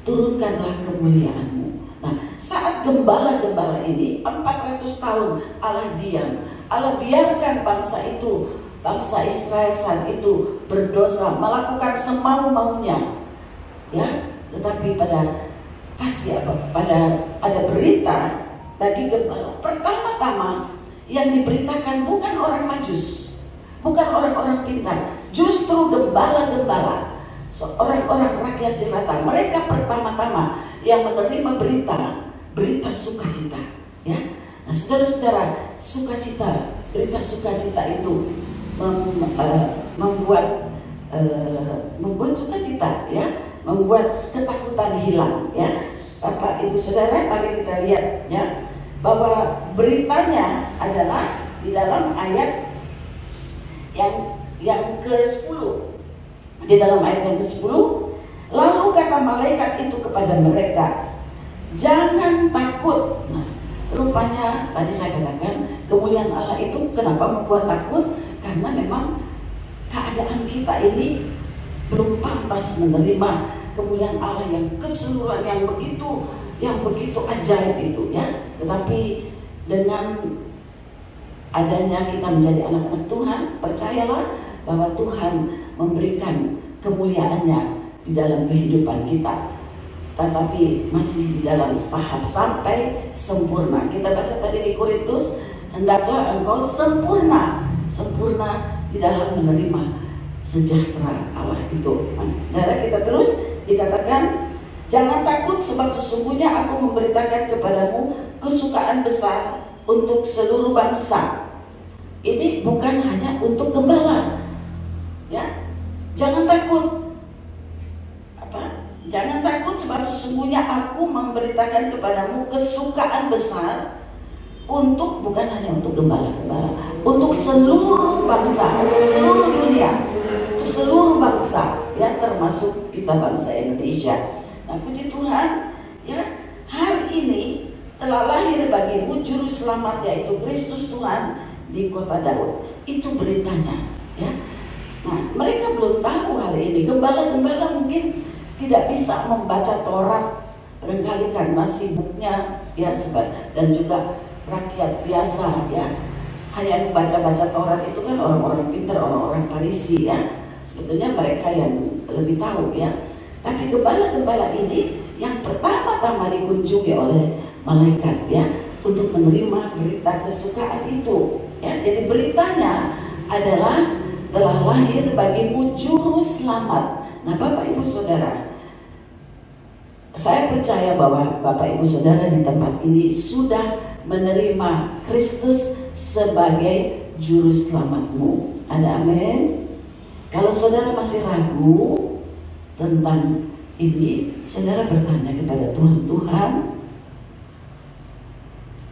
turunkanlah kemuliaan-Mu. Nah, saat gembala-gembala ini 400 tahun Allah diam, Allah biarkan bangsa itu, bangsa Israel saat itu berdosa, melakukan semau-maunya, ya. Tetapi pada ada berita bagi gembala. Pertama-tama yang diberitakan bukan orang Majus, bukan orang-orang pintar, justru gembala-gembala, orang-orang rakyat jelata. Mereka pertama-tama yang menerima berita sukacita, ya. Nah, saudara-saudara, berita sukacita itu membuat sukacita, ya, membuat ketakutan hilang, ya. Bapak Ibu Saudara, mari kita lihat, ya, bahwa beritanya adalah di dalam ayat yang ke-10. Di dalam ayat yang ke-10, lalu kata malaikat itu kepada mereka, jangan takut. Nah, rupanya tadi saya katakan kemuliaan Allah itu kenapa membuat takut? Karena memang keadaan kita ini belum pantas menerima kemuliaan Allah yang keseluruhan, yang begitu ajaib itu, ya. Tetapi dengan adanya kita menjadi anak-anak Tuhan, percayalah bahwa Tuhan memberikan kemuliaannya di dalam kehidupan kita. Tetapi masih di dalam tahap sampai sempurna. Kita baca tadi di Korintus, hendaklah engkau sempurna di dalam menerima sejahtera Allah itu. Saudara, kita terus dikatakan, jangan takut sebab sesungguhnya aku memberitakan kepadamu kesukaan besar untuk seluruh bangsa. Ini bukan hanya untuk gembala, ya. Jangan takut. Jangan takut sebab sesungguhnya aku memberitakan kepadamu kesukaan besar untuk, bukan hanya untuk gembala-gembala, untuk seluruh bangsa, untuk seluruh dunia, untuk seluruh bangsa, ya, termasuk kita bangsa Indonesia. Nah, puji Tuhan, ya, hari ini telah lahir bagimu juru selamat, yaitu Kristus Tuhan di kota Daud. Itu beritanya, ya. Nah, mereka belum tahu hal ini. Gembala-gembala mungkin tidak bisa membaca Taurat, barangkali karena sibuknya, ya, dan juga rakyat biasa, ya, hanya membaca-baca Taurat itu kan orang-orang pintar, orang-orang Farisi, ya. Sebetulnya mereka yang lebih tahu, ya. Tapi gembala-gembala ini yang pertama-tama dikunjungi oleh malaikat, ya, untuk menerima berita kesukaan itu, ya. Jadi beritanya adalah telah lahir bagimu juru selamat. Nah, Bapak Ibu Saudara, saya percaya bahwa Bapak Ibu Saudara di tempat ini sudah menerima Kristus sebagai juru selamatmu. Ada amin? Kalau saudara masih ragu tentang ini, saudara bertanya kepada Tuhan, Tuhan,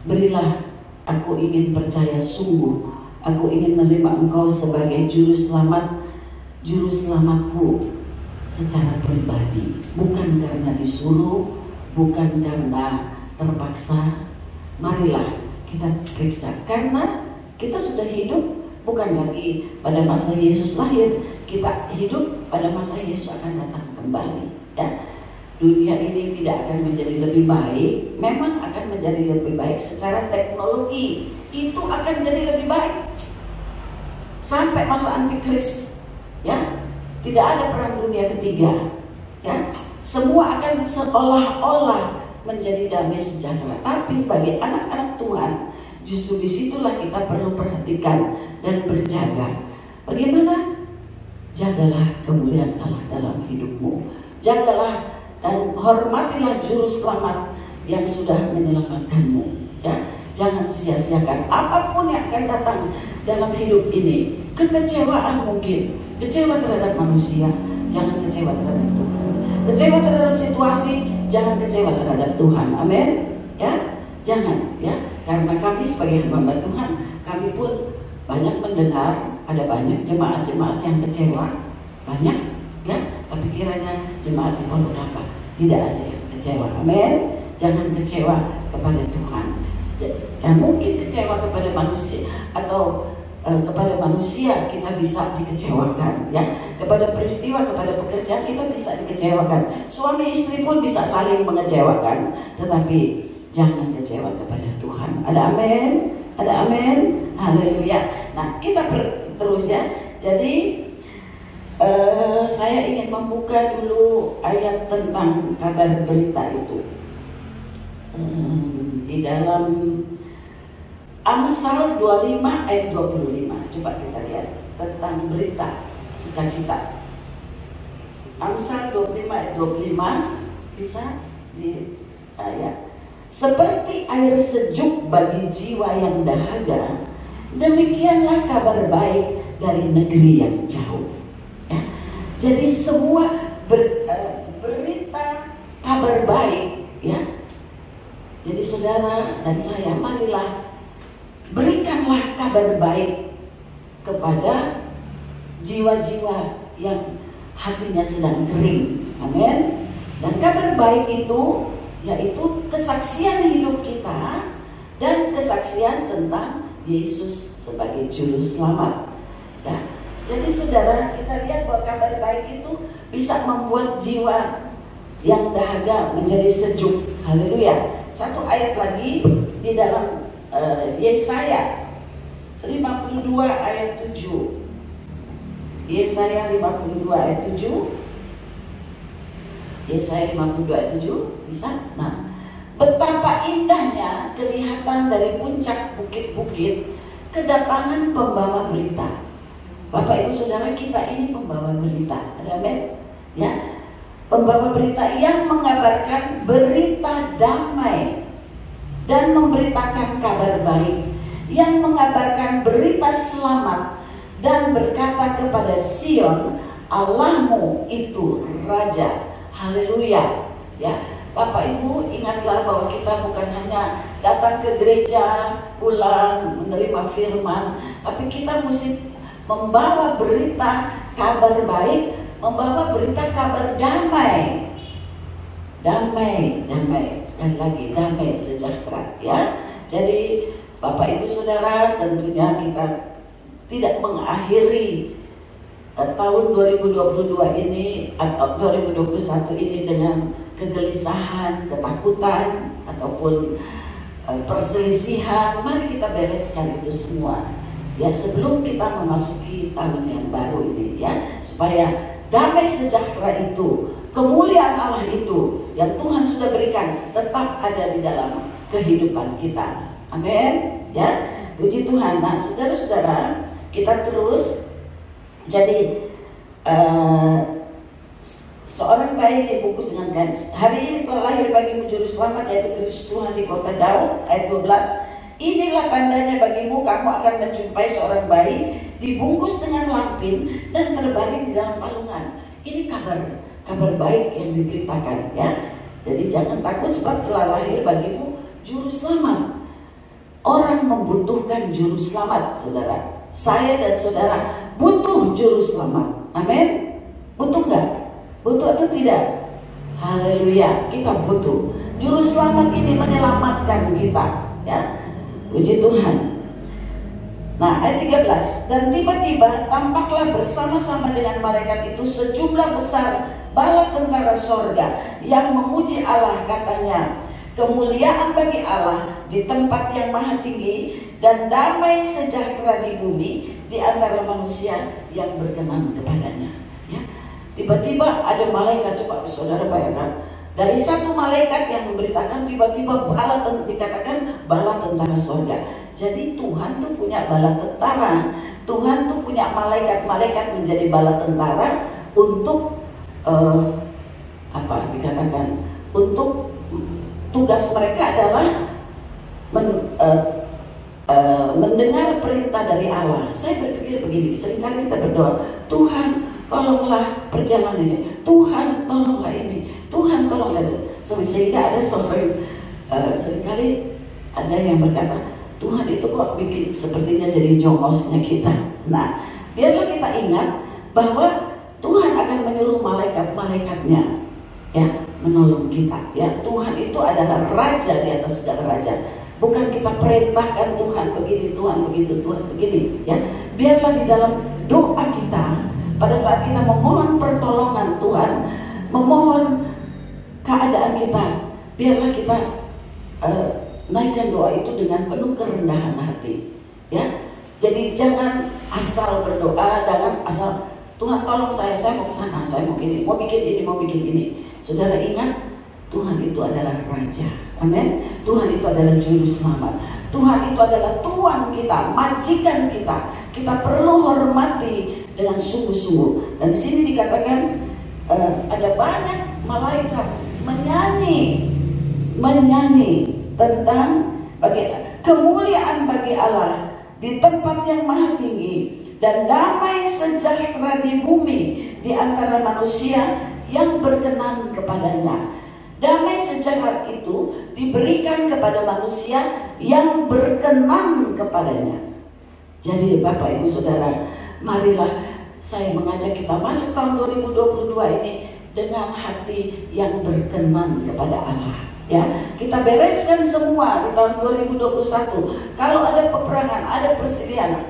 berilah aku ingin percaya sungguh, aku ingin menerima Engkau sebagai juru selamatku secara pribadi, bukan karena disuruh, bukan karena terpaksa. Marilah kita periksa, karena kita sudah hidup bukan lagi pada masa Yesus lahir, kita hidup pada masa Yesus akan datang kembali. Ya, dunia ini tidak akan menjadi lebih baik, memang akan menjadi lebih baik secara teknologi, itu akan menjadi lebih baik sampai masa antikris. Ya, tidak ada perang dunia ketiga. Ya, semua akan seolah-olah menjadi damai sejahtera. Tapi bagi anak-anak Tuhan, justru disitulah kita perlu perhatikan dan berjaga. Bagaimana? Jagalah kemuliaan Allah dalam hidupmu. Jagalah dan hormatilah juru selamat yang sudah menyelamatkanmu. Ya, jangan sia-siakan apapun yang akan datang dalam hidup ini. Kekecewaan mungkin, kecewa terhadap manusia, jangan kecewa terhadap Tuhan. Kecewa terhadap situasi, jangan kecewa terhadap Tuhan. Amin. Ya, jangan. Ya, karena kami sebagai hamba Tuhan, kami pun banyak mendengar ada banyak jemaat-jemaat yang kecewa, banyak. Ya, tapi kiranya jemaat di Pondok Kelapa tidak ada yang kecewa. Amin. Jangan kecewa kepada Tuhan. Dan mungkin kecewa kepada manusia atau kepada manusia kita bisa dikecewakan, ya. Kepada peristiwa, kepada pekerjaan kita bisa dikecewakan. Suami istri pun bisa saling mengecewakan. Tetapi jangan kecewa kepada Tuhan. Ada amin? Ada amin? Haleluya. Nah, kita terus ya. Jadi saya ingin membuka dulu ayat tentang kabar berita itu di dalam Amsal 25 ayat 25. Coba kita lihat tentang berita sukacita. Amsal 25 ayat 25 bisa di ayat. Seperti air sejuk bagi jiwa yang dahaga, demikianlah kabar baik dari negeri yang jauh. Ya. Jadi semua berita kabar baik, ya. Jadi saudara dan saya, marilah berikanlah kabar baik kepada jiwa-jiwa yang hatinya sedang kering. Amin. Dan kabar baik itu yaitu kesaksian hidup kita dan kesaksian tentang Yesus sebagai juru selamat. Ya. Jadi saudara, kita lihat bahwa kabar baik itu bisa membuat jiwa yang dahaga menjadi sejuk. Haleluya. Satu ayat lagi di dalam Yesaya 52 ayat 7. Yesaya 52 ayat 7. Yesaya 52 ayat 7 bisa? Nah, betapa indahnya kelihatan dari puncak bukit-bukit kedatangan pembawa berita. Bapak Ibu Saudara, kita ini pembawa berita. Ada amin? Ya. Pembawa berita yang mengabarkan berita damai dan memberitakan kabar baik, yang mengabarkan berita selamat dan berkata kepada Sion, Allahmu itu Raja. Haleluya. Ya, Bapak Ibu, ingatlah bahwa kita bukan hanya datang ke gereja, pulang, menerima firman, tapi kita mesti membawa berita kabar baik, membawa berita kabar damai. Damai, damai, sekali lagi damai sejahtera, ya. Jadi Bapak Ibu Saudara, tentunya kita tidak mengakhiri tahun 2022 ini atau 2021 ini dengan kegelisahan, ketakutan ataupun perselisihan. Mari kita bereskan itu semua, ya, sebelum kita memasuki tahun yang baru ini, ya, supaya damai sejahtera itu, kemuliaan Allah itu yang Tuhan sudah berikan tetap ada di dalam kehidupan kita. Amin, ya. Puji Tuhan. Nah, saudara-saudara, kita terus. Jadi seorang bayi dibungkus dengan kain. Hari ini telah lahir bagimu juru selamat, yaitu Kristus Tuhan di kota Daud. Ayat 12. Inilah tandanya bagimu, kamu akan menjumpai seorang bayi dibungkus dengan lampin dan terbaring di dalam palungan. Ini kabar baik yang diberitakan, ya. Jadi jangan takut, sebab telah lahir bagimu juru selamat. Orang membutuhkan juru selamat, saudara. Saya dan saudara butuh juru selamat. Amin. Butuh nggak? Butuh atau tidak? Haleluya, kita butuh. Juru selamat ini menyelamatkan kita, ya. Puji Tuhan. Nah, ayat 13, dan tiba-tiba tampaklah bersama-sama dengan malaikat itu sejumlah besar bala tentara sorga yang memuji Allah, katanya, kemuliaan bagi Allah di tempat yang maha tinggi, dan damai sejahtera di bumi di antara manusia yang berkenan kepadanya. Ya. Tiba-tiba ada malaikat, coba saudara bayangkan, dari satu malaikat yang memberitakan, tiba-tiba dikatakan bala tentara sorga. Jadi Tuhan tuh punya bala tentara, Tuhan tuh punya malaikat-malaikat menjadi bala tentara untuk dikatakan, untuk tugas mereka adalah mendengar perintah dari Allah. Saya berpikir begini, seringkali kita berdoa, Tuhan tolonglah perjalanan ini, Tuhan tolonglah ini, Tuhan tolonglah itu. Sehingga ada seorang seringkali ada yang berkata, Tuhan itu kok bikin sepertinya jadi jongosnya kita. Nah, biarlah kita ingat bahwa Tuhan akan menyuruh malaikat-malaikatnya, ya, menolong kita. Ya, Tuhan itu adalah raja di atas segala raja. Bukan kita perintahkan Tuhan begini, Tuhan begitu, Tuhan begini. Ya, biarlah di dalam doa kita, pada saat kita memohon pertolongan Tuhan, memohon keadaan kita, biarlah kita naikkan doa itu dengan penuh kerendahan hati. Ya, jadi jangan asal berdoa, jangan asal Tuhan tolong saya mau ke sana, saya mau gini, mau bikin ini, mau bikin ini. Saudara ingat, Tuhan itu adalah Raja. Amin. Tuhan itu adalah Juru Selamat. Tuhan itu adalah Tuhan kita, majikan kita. Kita perlu hormati dengan sungguh-sungguh. Dan di sini dikatakan ada banyak malaikat menyanyi tentang kemuliaan bagi Allah di tempat yang maha tinggi, dan damai sejahtera di bumi di antara manusia yang berkenan kepadanya. Damai sejahtera itu diberikan kepada manusia yang berkenan kepadanya. Jadi Bapak Ibu Saudara, marilah saya mengajak kita masuk tahun 2022 ini dengan hati yang berkenan kepada Allah. Ya, kita bereskan semua di tahun 2021. Kalau ada peperangan, ada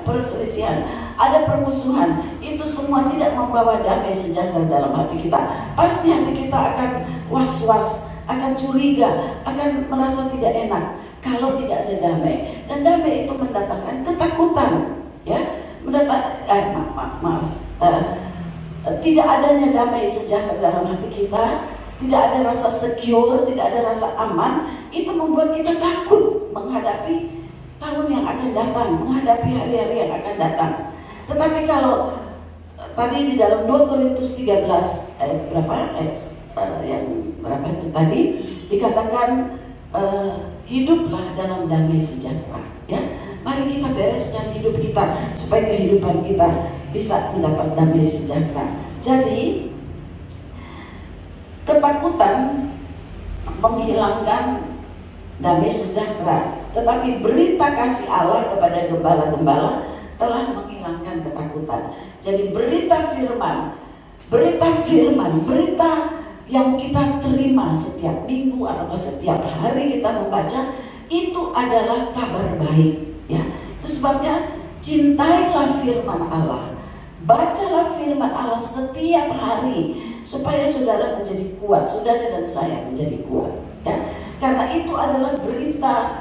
perselisihan, ada permusuhan, itu semua tidak membawa damai sejahtera dalam hati kita. Pasti hati kita akan was-was, akan curiga, akan merasa tidak enak kalau tidak ada damai. Dan damai itu mendatangkan ketakutan, ya, tidak adanya damai sejahtera dalam hati kita, tidak ada rasa secure, tidak ada rasa aman, itu membuat kita takut menghadapi tahun yang akan datang, menghadapi hari-hari yang akan datang. Tetapi kalau tadi di dalam 2 Korintus 13 ayat berapa itu tadi dikatakan hiduplah dalam damai sejahtera. Ya, mari kita bereskan hidup kita supaya kehidupan kita bisa mendapat damai sejahtera. Jadi ketakutan menghilangkan damai sejahtera, tetapi berita kasih Allah kepada gembala-gembala telah menghilangkan ketakutan. Jadi berita firman, berita yang kita terima setiap minggu atau setiap hari kita membaca, itu adalah kabar baik. Ya, itu sebabnya cintailah firman Allah, bacalah firman Allah setiap hari, supaya saudara menjadi kuat, saudara dan saya menjadi kuat. Ya, karena itu adalah berita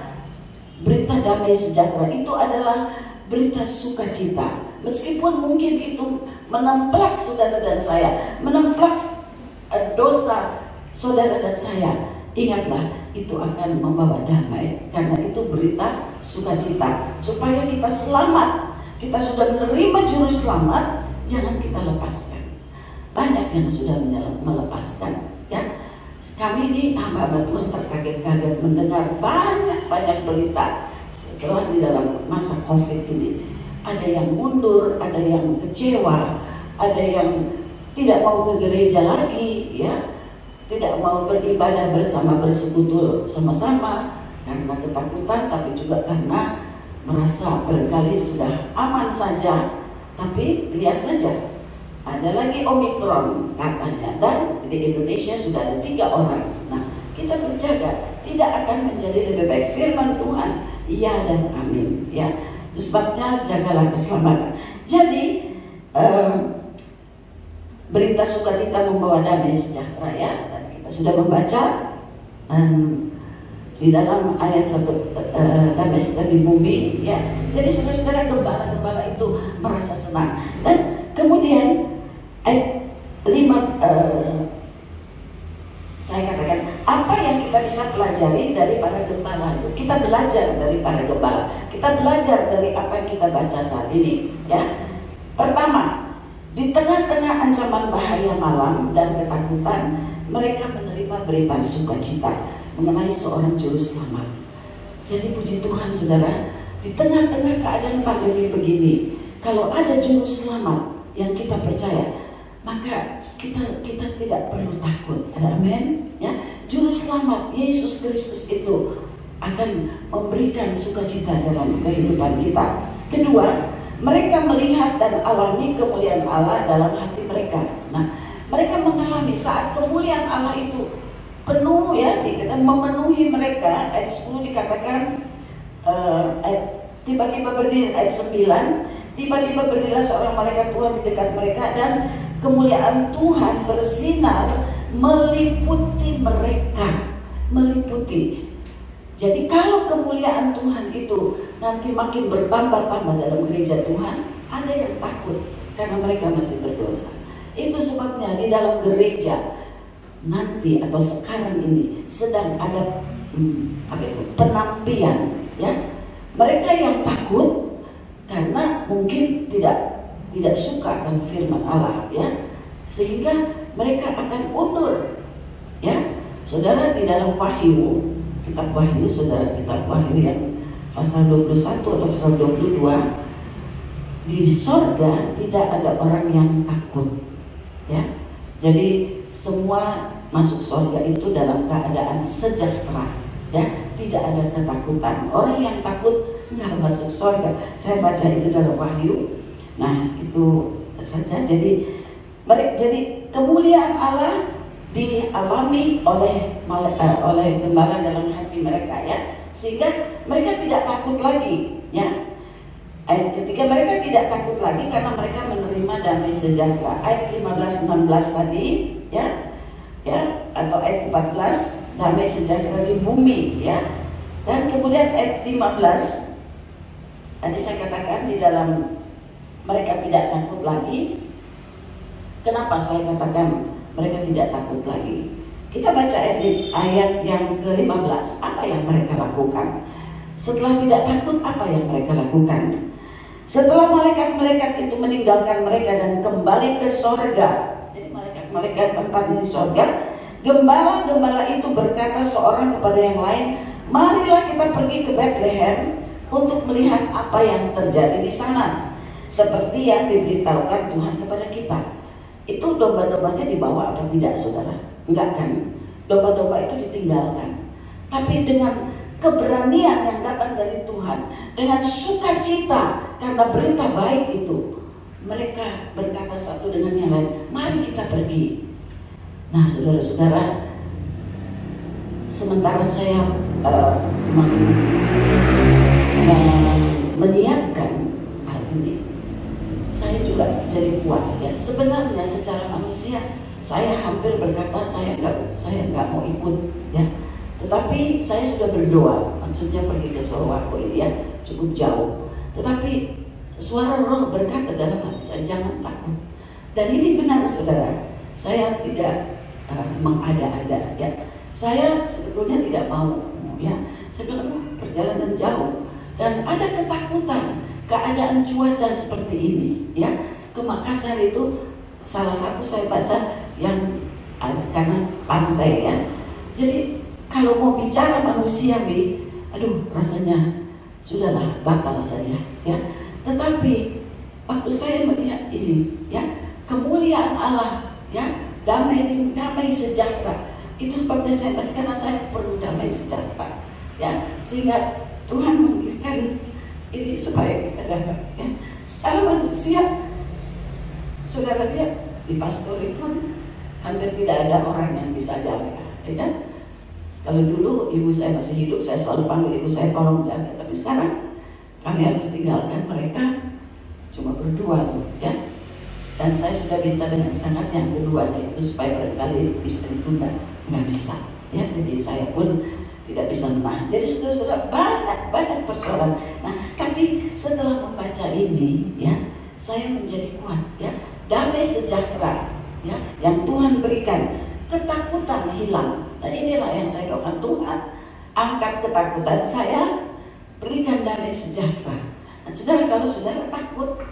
damai sejahtera, itu adalah berita sukacita. Meskipun mungkin itu menempelak saudara dan saya, menempelak dosa saudara dan saya, ingatlah itu akan membawa damai, karena itu berita sukacita. Supaya kita selamat, kita sudah menerima juru selamat, jangan kita lepaskan. Banyak yang sudah melepaskan. Ya, kami ini hamba-hamba Tuhan terkaget-kaget mendengar banyak berita setelah di dalam masa COVID ini. Ada yang mundur, ada yang kecewa, ada yang tidak mau ke gereja lagi, ya, tidak mau beribadah bersama, bersekutu sama-sama karena ketakutan, tapi juga karena merasa barangkali sudah aman saja. Tapi lihat saja, ada lagi Omikron katanya, dan di Indonesia sudah ada 3 orang. Nah, kita berjaga, tidak akan menjadi lebih baik. Firman Tuhan, iya dan amin, ya. Itu sebabnya jagalah keselamatan. Jadi berita sukacita membawa damai sejahtera, ya. Dan kita sudah membaca di dalam ayat 1, damai sejahtera di bumi, ya. Jadi saudara-saudara, gembala-gembala itu merasa senang. Dan kemudian ayat 5, saya katakan, apa yang kita bisa pelajari dari para gembala itu? Kita belajar dari para gembala. Kita belajar dari apa yang kita baca saat ini, ya. Pertama, di tengah-tengah ancaman bahaya malam dan ketakutan, mereka menerima berita sukacita mengenai seorang juru selamat. Jadi puji Tuhan, saudara, di tengah-tengah keadaan pandemi begini, kalau ada juru selamat yang kita percaya, maka kita tidak perlu takut. Amin, ya. Juru selamat Yesus Kristus itu akan memberikan sukacita dalam kehidupan kita. Kedua, mereka melihat dan alami kemuliaan Allah dalam hati mereka. Nah, mereka mengalami saat kemuliaan Allah itu penuh, ya, dan memenuhi mereka. Ayat 10 dikatakan, tiba-tiba berdiri, ayat 9, tiba-tiba berdirilah seorang malaikat Tuhan di dekat mereka, dan kemuliaan Tuhan bersinar meliputi mereka. Meliputi. Jadi kalau kemuliaan Tuhan itu nanti makin bertambah-tambah dalam gereja Tuhan, ada yang takut karena mereka masih berdosa. Itu sebabnya di dalam gereja nanti atau sekarang ini sedang ada penampian, ya. Mereka yang takut karena mungkin tidak suka dengan firman Allah, ya, sehingga mereka akan undur, ya. Saudara, di dalam Wahyu, kitab Wahyu, saudara, kitab Wahyu yang pasal 21 atau pasal 22, di sorga tidak ada orang yang takut, ya. Jadi semua masuk sorga itu dalam keadaan sejahtera, ya, tidak ada ketakutan. Orang yang takut nggak masuk sorga. Saya baca itu dalam Wahyu. Nah, itu saja. Jadi kemuliaan Allah dialami oleh gembala dalam hati mereka, ya, sehingga mereka tidak takut lagi, ya. Ayat ketiga, mereka tidak takut lagi karena mereka menerima damai sejahtera. Ayat 15-16 tadi, ya, atau ayat 14, damai sejahtera di bumi, ya. Dan kemudian ayat 15, tadi saya katakan di dalam mereka tidak takut lagi. Kenapa saya katakan mereka tidak takut lagi? Kita baca ayat yang ke-15. Apa yang mereka lakukan? Setelah tidak takut, apa yang mereka lakukan? Setelah malaikat-malaikat itu meninggalkan mereka dan kembali ke sorga. Jadi malaikat-malaikat tempat di sorga, gembala-gembala itu berkata seorang kepada yang lain, marilah kita pergi ke Bethlehem untuk melihat apa yang terjadi di sana, seperti yang diberitahukan Tuhan kepada kita. Itu domba-dombanya dibawa apa tidak, saudara? Enggak kan? Domba-domba itu ditinggalkan. Tapi dengan keberanian yang datang dari Tuhan, dengan sukacita karena berita baik itu, mereka berkata satu dengan yang lain, mari kita pergi. Nah, saudara-saudara, sementara saya menyiapkan hal ini, saya juga jadi kuat, ya. Sebenarnya secara manusia saya hampir berkata saya nggak mau ikut, ya. Tetapi saya sudah berdoa, maksudnya pergi ke Sorowako ini, ya, cukup jauh. Tetapi suara Roh berkata dalam hati saya, jangan takut. Dan ini benar, saudara. Saya tidak mengada-ada, ya. Saya sebetulnya tidak mau, ya. Saya bilang, perjalanan jauh dan ada ketakutan. Keadaan cuaca seperti ini, ya. Ke Makassar itu salah satu saya baca yang karena pantai, ya. Jadi kalau mau bicara manusiawi, aduh, rasanya sudahlah, batal saja, ya. Tetapi waktu saya melihat ini, ya, kemuliaan Allah, ya, damai sejahtera. Itu sebabnya saya baca, karena saya perlu damai sejahtera, ya, sehingga Tuhan memberikan ini supaya kita dapat, ya. Secara manusia, saudara lihat di pastori pun hampir tidak ada orang yang bisa jaga, ya kan? Kalau dulu ibu saya masih hidup, saya selalu panggil ibu saya tolong jaga. Tapi sekarang kami harus tinggalkan mereka cuma berdua, ya. Dan saya sudah minta dengan sangat yang kedua, yaitu supaya barangkali istri itu nggak bisa, ya. Jadi saya pun tidak bisa menahan. Jadi saudara-saudara, banyak persoalan. Nah, tapi setelah membaca ini, ya, saya menjadi kuat, ya. Damai sejahtera, ya, yang Tuhan berikan, ketakutan hilang. Nah, inilah yang saya doakan, Tuhan angkat ketakutan saya, berikan damai sejahtera. Nah, saudara, kalau saudara takut,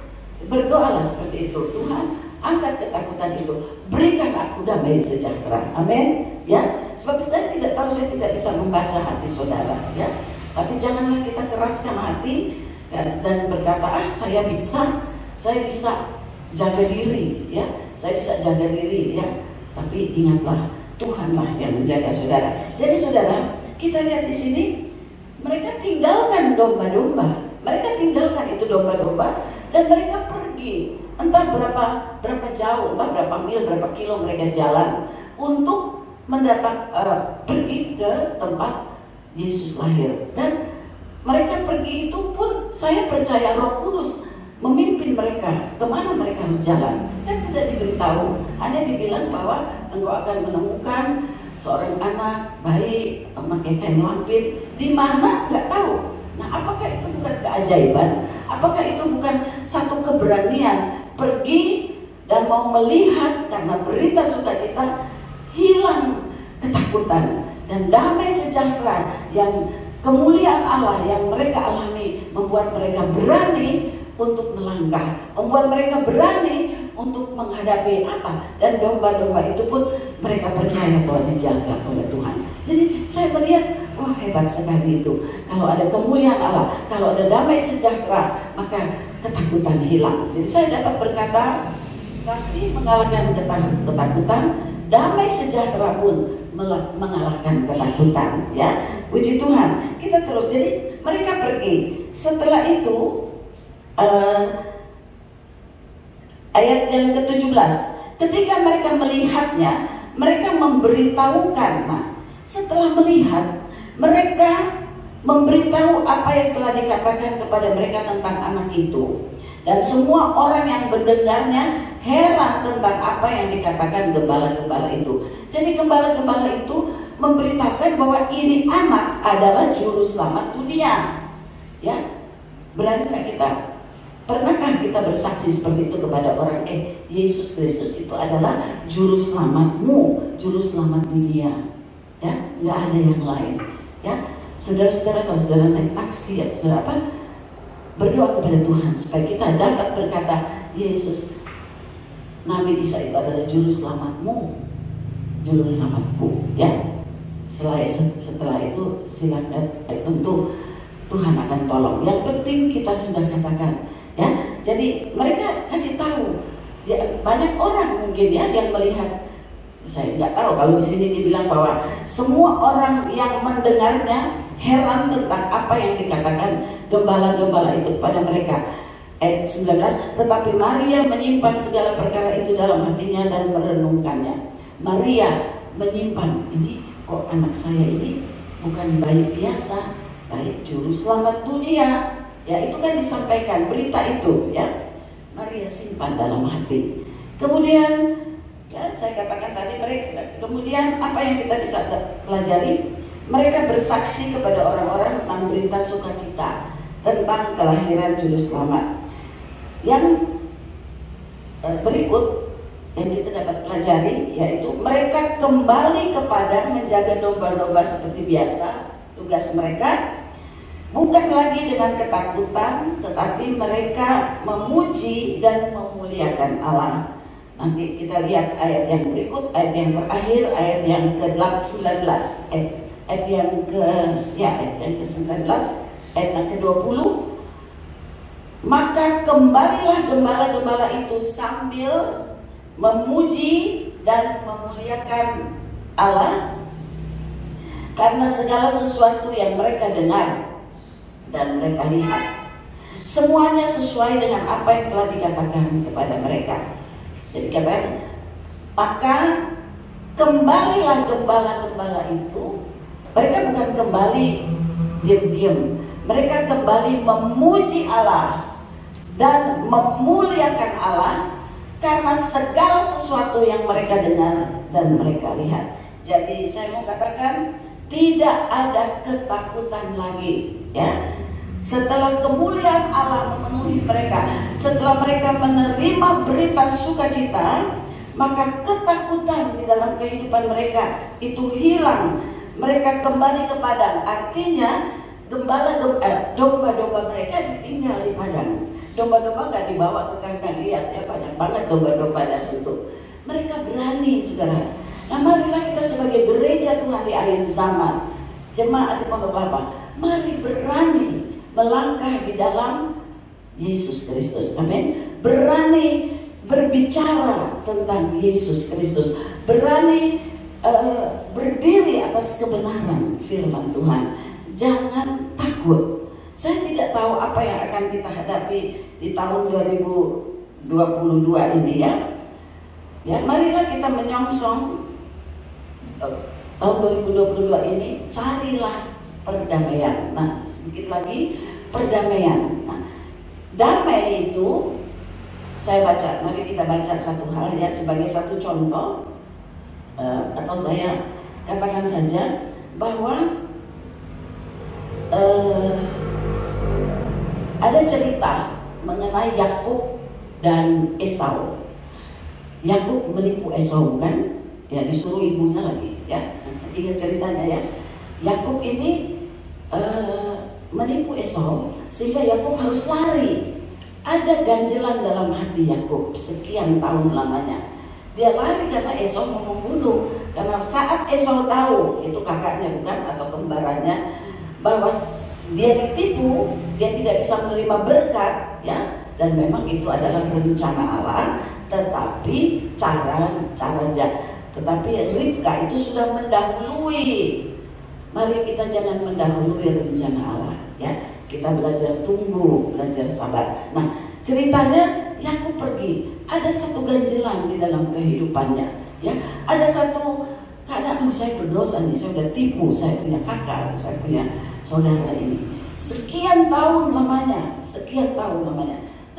berdoalah seperti itu. Tuhan angkat ketakutan itu, berikan aku damai sejahtera. Amin, ya. Sebab saya tidak tahu, saya tidak bisa membaca hati saudara, ya. Tapi janganlah kita keraskan hati dan berkata, saya bisa jaga diri, ya. Saya bisa jaga diri, ya. Tapi ingatlah, Tuhanlah yang menjaga saudara. Jadi saudara, kita lihat di sini, mereka tinggalkan domba-domba. Mereka tinggalkan itu domba-domba dan mereka pergi. Entah berapa jauh, entah berapa mil, berapa kilo mereka jalan untuk pergi ke tempat Yesus lahir. Dan mereka pergi itu pun, saya percaya Roh Kudus memimpin mereka kemana mereka harus jalan, dan tidak diberitahu, hanya dibilang bahwa engkau akan menemukan seorang anak bayi memakai kain lampin, di mana nggak tahu. Nah, apakah itu bukan keajaiban? Apakah itu bukan satu keberanian pergi dan mau melihat, karena berita sukacita, hilang ketakutan dan damai sejahtera yang kemuliaan Allah yang mereka alami membuat mereka berani untuk melangkah, membuat mereka berani untuk menghadapi apa, dan domba-domba itu pun mereka percaya bahwa dijaga oleh Tuhan. Jadi saya melihat, wah, hebat sekali itu. Kalau ada kemuliaan Allah, kalau ada damai sejahtera, maka ketakutan hilang. Jadi saya dapat berkata, kasih mengalahkan ketakutan, damai sejahtera pun mengalahkan ketakutan, ya. Puji Tuhan. Kita terus, jadi mereka pergi. Setelah itu ayat yang ke-17, ketika mereka melihatnya, mereka memberitahukan. Nah, setelah melihat, mereka memberitahu apa yang telah dikatakan kepada mereka tentang anak itu. Dan semua orang yang mendengarnya heran tentang apa yang dikatakan gembala-gembala itu. Jadi gembala-gembala itu memberitakan bahwa ini anak adalah juru selamat dunia, ya. Berani nggak kita? Pernahkah kita bersaksi seperti itu kepada orang? Yesus Kristus itu adalah juru selamatmu, juru selamat dunia, ya, nggak ada yang lain, ya. Saudara-saudara, kalau saudara naik taksi, ya, saudara apa? Berdoa kepada Tuhan supaya kita dapat berkata, Yesus, Nabi Isa itu adalah juru selamatmu, juru selamatku, ya. Setelah itu silakan, tentu Tuhan akan tolong. Yang penting kita sudah katakan, ya. Jadi mereka kasih tahu, ya, banyak orang mungkin, ya, yang melihat. Saya nggak tahu kalau di sini dibilang bahwa semua orang yang mendengarnya heran tentang apa yang dikatakan gembala-gembala itu kepada mereka. Ayat 19, tetapi Maria menyimpan segala perkara itu dalam hatinya dan merenungkannya. Maria menyimpan, ini kok anak saya ini bukan bayi biasa, bayi juru selamat dunia. Ya, itu kan disampaikan berita itu, ya. Maria simpan dalam hati. Kemudian, ya, saya katakan tadi, mereka kemudian apa yang kita bisa pelajari? Mereka bersaksi kepada orang-orang tentang berita sukacita tentang kelahiran juru selamat. Yang berikut yang kita dapat pelajari, yaitu mereka kembali kepada menjaga domba-domba seperti biasa. Tugas mereka bukan lagi dengan ketakutan, tetapi mereka memuji dan memuliakan Allah. Nanti kita lihat ayat yang berikut, ayat yang terakhir, ayat yang ke-19, ayat yang ke-19, ayat yang ke-20. Maka kembalilah gembala-gembala itu sambil memuji dan memuliakan Allah karena segala sesuatu yang mereka dengar dan mereka lihat. Semuanya sesuai dengan apa yang telah dikatakan kepada mereka. Jadi katakan, maka kembalilah gembala-gembala itu. Mereka bukan kembali diam-diam, mereka kembali memuji Allah dan memuliakan Allah karena segala sesuatu yang mereka dengar dan mereka lihat. Jadi saya mau katakan, tidak ada ketakutan lagi, ya. Setelah kemuliaan Allah memenuhi mereka, setelah mereka menerima berita sukacita, maka ketakutan di dalam kehidupan mereka itu hilang. Mereka kembali ke padang. Artinya domba-domba mereka ditinggal di padang. Domba-domba gak dibawa ke kandang. Lihat ya, banyak banget domba-domba dan itu. Mereka berani, saudara. Nah, marilah kita sebagai gereja Tuhan di akhir zaman, jemaat di Pondok Kelapa, mari berani melangkah di dalam Yesus Kristus. Amin. Berani berbicara tentang Yesus Kristus. Berani berdiri atas kebenaran firman Tuhan. Jangan takut. Saya tidak tahu apa yang akan kita hadapi di tahun 2022 ini, ya. Ya, marilah kita menyongsong tahun 2022 ini, carilah perdamaian. Nah, sedikit lagi perdamaian. Nah, damai itu saya baca, mari kita baca satu hal ya sebagai satu contoh, atau saya katakan saja bahwa ada cerita mengenai Yakub dan Esau. Yakub menipu Esau, kan? Ya, disuruh ibunya lagi, ya. Ingat ceritanya ya. Yakub ini menipu Esau sehingga Yakub harus lari. Ada ganjelan dalam hati Yakub sekian tahun lamanya. Dia lari karena Esau mau membunuh. Karena saat Esau tahu, itu kakaknya bukan, atau kembarannya, bahwa dia ditipu, dia tidak bisa menerima berkat, ya. Dan memang itu adalah rencana Allah, tetapi tetapi Ribka itu sudah mendahului. Mari kita jangan mendahului rencana Allah, ya. Kita belajar tunggu, belajar sabar. Nah, ceritanya Yakub pergi. Ada satu ganjelan di dalam kehidupannya, ya. Ada satu keadaan, saya berdosa nih, saya udah tipu, saya punya kakak atau saya punya saudara ini. Sekian tahun lamanya.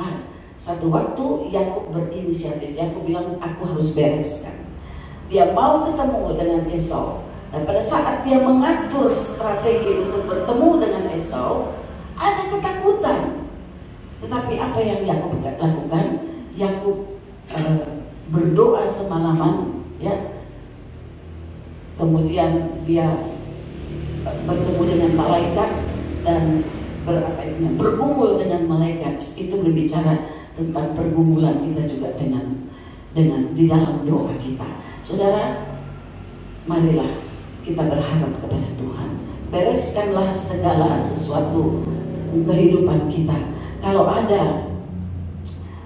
Nah, satu waktu Yakub berinisiatif. Yakub bilang, aku harus bereskan. Dia mau ketemu dengan Esau. Dan pada saat dia mengatur strategi untuk bertemu dengan Esau, ada ketakutan. Tetapi apa yang Yakub lakukan? Yakub berdoa semalaman, ya. Kemudian dia bertemu dengan malaikat dan bergumul dengan malaikat. Itu berbicara tentang pergumulan kita juga dengan di dalam doa kita. Saudara, marilah kita berharap kepada Tuhan. Bereskanlah segala sesuatu kehidupan kita. Kalau ada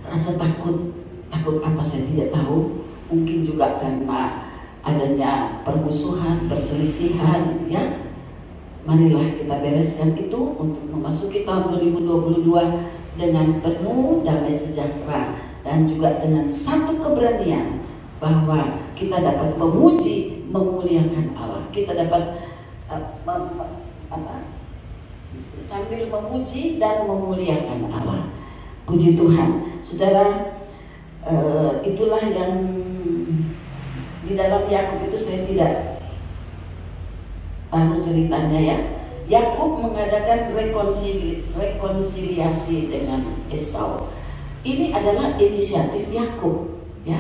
rasa takut apa saya tidak tahu, mungkin juga karena adanya permusuhan, perselisihan, ya. Marilah kita bereskan itu untuk memasuki tahun 2022 dengan penuh damai sejahtera dan juga dengan satu keberanian bahwa kita dapat memuji, memuliakan Allah. Kita dapat sambil memuji dan memuliakan Allah. Puji Tuhan, saudara. Itulah yang di dalam Yakub itu saya tidak tahu ceritanya, ya. Yakub mengadakan rekonsiliasi dengan Esau. Ini adalah inisiatif Yakub, ya.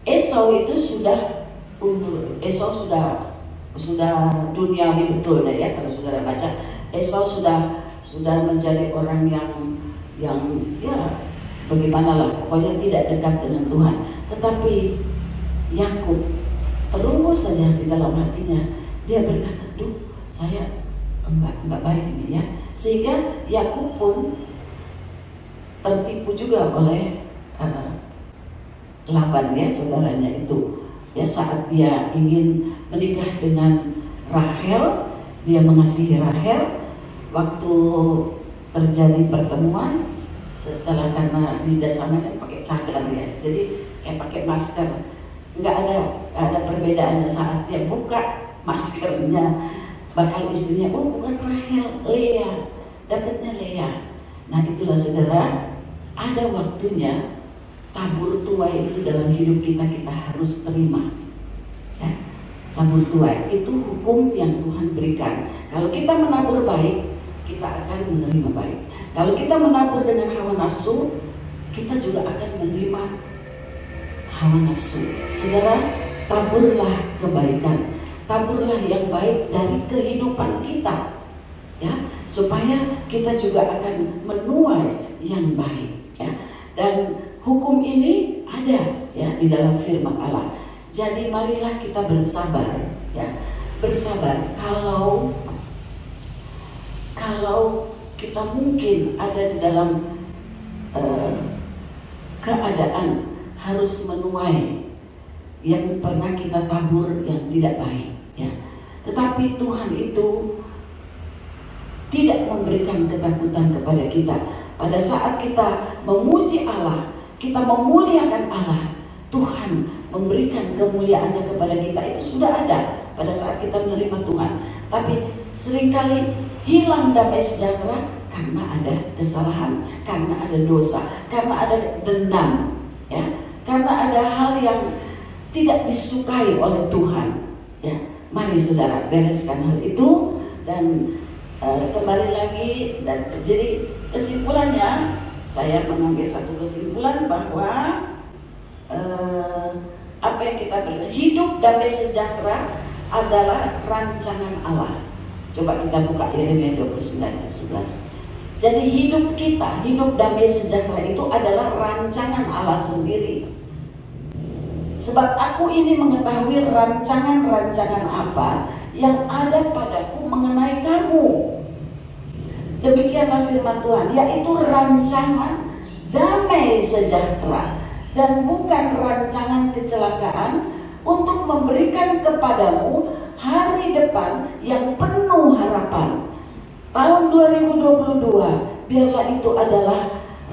Esau itu sudah undur. Esau sudah duniawi betul deh, ya. Kalau saudara baca, Esau sudah menjadi orang yang ya bagaimanalah, pokoknya tidak dekat dengan Tuhan. Tetapi Yakub terus saja di dalam hatinya dia berkata, duh, saya enggak baik ini, ya. Sehingga Yakub pun tertipu juga oleh Laban ya, saudaranya itu. Ya, saat dia ingin menikah dengan Rahel, dia mengasihi Rahel. Waktu terjadi pertemuan, setelah karena di sana kan pakai cadar ya, jadi kayak pakai masker, nggak ada perbedaannya. Saat dia buka maskernya, bakal istrinya, oh bukan Rahel, Lea, dapatnya Lea. Nah itulah saudara, ada waktunya tabur tuai itu dalam hidup kita harus terima. Ya, tabur tuai itu hukum yang Tuhan berikan. Kalau kita menabur baik, kita akan menerima baik. Kalau kita menabur dengan hawa nafsu, kita juga akan menerima hawa nafsu. Saudara, taburlah kebaikan, taburlah yang baik dari kehidupan kita, ya, supaya kita juga akan menuai yang baik. Ya. Dan hukum ini ada ya di dalam firman Allah. Jadi marilah kita bersabar, ya, bersabar. Kalau kita mungkin ada di dalam keadaan harus menuai yang pernah kita tabur yang tidak baik, ya. Tetapi Tuhan itu tidak memberikan ketakutan kepada kita. Pada saat kita memuji Allah, kita memuliakan Allah, Tuhan memberikan kemuliaannya kepada kita. Itu sudah ada pada saat kita menerima Tuhan. Tapi seringkali hilang damai sejahtera karena ada kesalahan, karena ada dosa, karena ada dendam, ya, karena ada hal yang tidak disukai oleh Tuhan. Ya, mari saudara bereskan hal itu dan kembali lagi. Dan jadi kesimpulannya, saya mengambil satu kesimpulan bahwa apa yang kita beri, hidup damai sejahtera adalah rancangan Allah. Coba kita buka Yeremia 29 ayat 11. Jadi hidup kita, hidup damai sejahtera itu adalah rancangan Allah sendiri. Sebab aku ini mengetahui rancangan-rancangan apa yang ada padaku mengenai kamu. Demikianlah firman Tuhan, yaitu rancangan damai sejahtera dan bukan rancangan kecelakaan, untuk memberikan kepadamu hari depan yang penuh harapan. Tahun 2022 biarlah itu adalah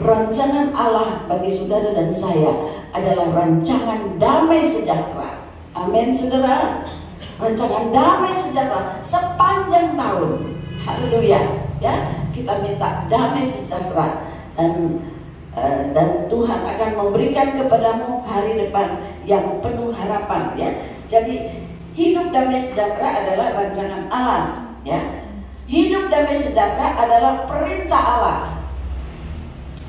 rancangan Allah bagi saudara dan saya, adalah rancangan damai sejahtera. Amin saudara. Rancangan damai sejahtera sepanjang tahun. Haleluya. Ya, kita minta damai sejahtera dan Tuhan akan memberikan kepadamu hari depan yang penuh harapan, ya. Jadi hidup damai sejahtera adalah rancangan Allah, ya. Hidup damai sejahtera adalah perintah Allah.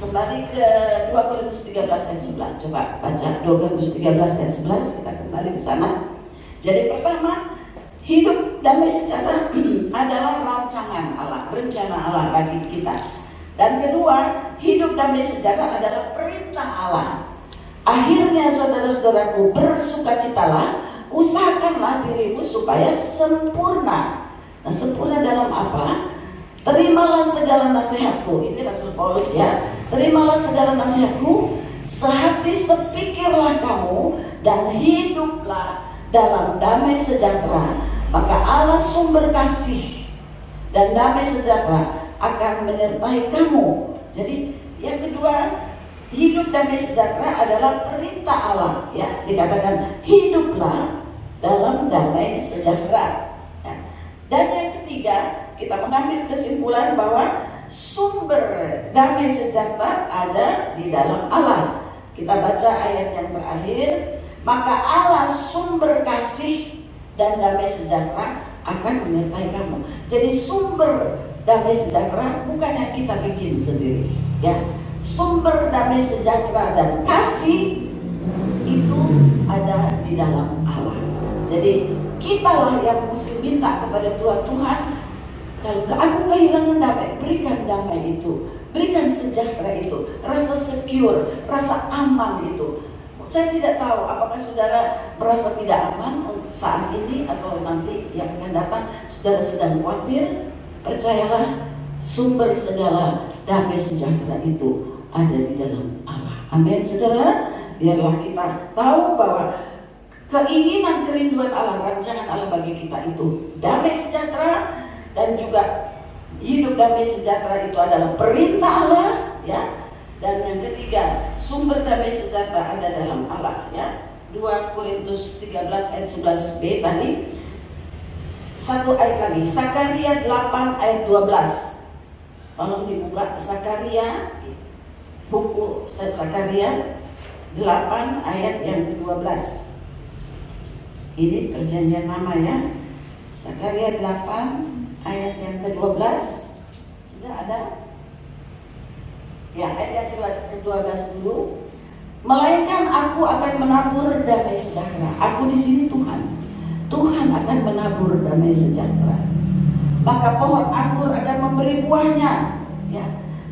Kembali ke 2 Korintus 13 ayat 11. Coba baca 2 Korintus 13 ayat 11, kita kembali ke sana. Jadi pertama, hidup damai sejahtera adalah rancangan Allah, rencana Allah bagi kita. Dan kedua, hidup damai sejahtera adalah perintah Allah. Akhirnya saudara-saudaraku, bersukacitalah, usahakanlah dirimu supaya sempurna. Nah, sempurna dalam apa? Terimalah segala nasihatku. Ini Rasul Paulus, ya. Terimalah segala nasihatku, sehati sepikirlah kamu, dan hiduplah dalam damai sejahtera. Maka Allah sumber kasih dan damai sejahtera akan menyertai kamu. Jadi yang kedua, hidup damai sejahtera adalah perintah Allah, ya. Dikatakan hiduplah dalam damai sejahtera, ya. Dan yang ketiga, kita mengambil kesimpulan bahwa sumber damai sejahtera ada di dalam Allah. Kita baca ayat yang terakhir, maka Allah sumber kasih dan damai sejahtera akan menyertai kamu. Jadi sumber damai sejahtera bukan yang kita bikin sendiri, ya. Sumber damai sejahtera dan kasih itu ada di dalam Allah. Jadi kitalah yang mesti minta kepada Tuhan, Tuhan, kalau aku kehilangan damai, berikan damai itu, berikan sejahtera itu, rasa secure, rasa aman itu. Saya tidak tahu apakah saudara merasa tidak aman saat ini atau nanti yang akan datang. Saudara sedang khawatir, percayalah sumber segala damai sejahtera itu ada di dalam Allah. Amin saudara. biarlah kita tahu bahwa keinginan kerinduan Allah, rancangan Allah bagi kita itu damai sejahtera, dan juga hidup damai sejahtera itu adalah perintah Allah, ya. Dan yang ketiga, sumber damai sejahtera ada dalam Allah, ya. 2 Korintus 13 ayat 11b tadi. Satu ayat lagi, Sakaria 8 ayat 12. Tolong dibuka Sakaria, buku Sakaria 8 ayat yang ke-12. Ini perjanjian lama, ya. Sakaria 8 ayat yang ke-12. Sudah ada? Ya, ayat yang ke-12 dulu. Melainkan aku akan menabur damai sejahtera. Aku di sini Tuhan. Tuhan akan menabur damai sejahtera. Maka pohon anggur akan memberi buahnya, ya.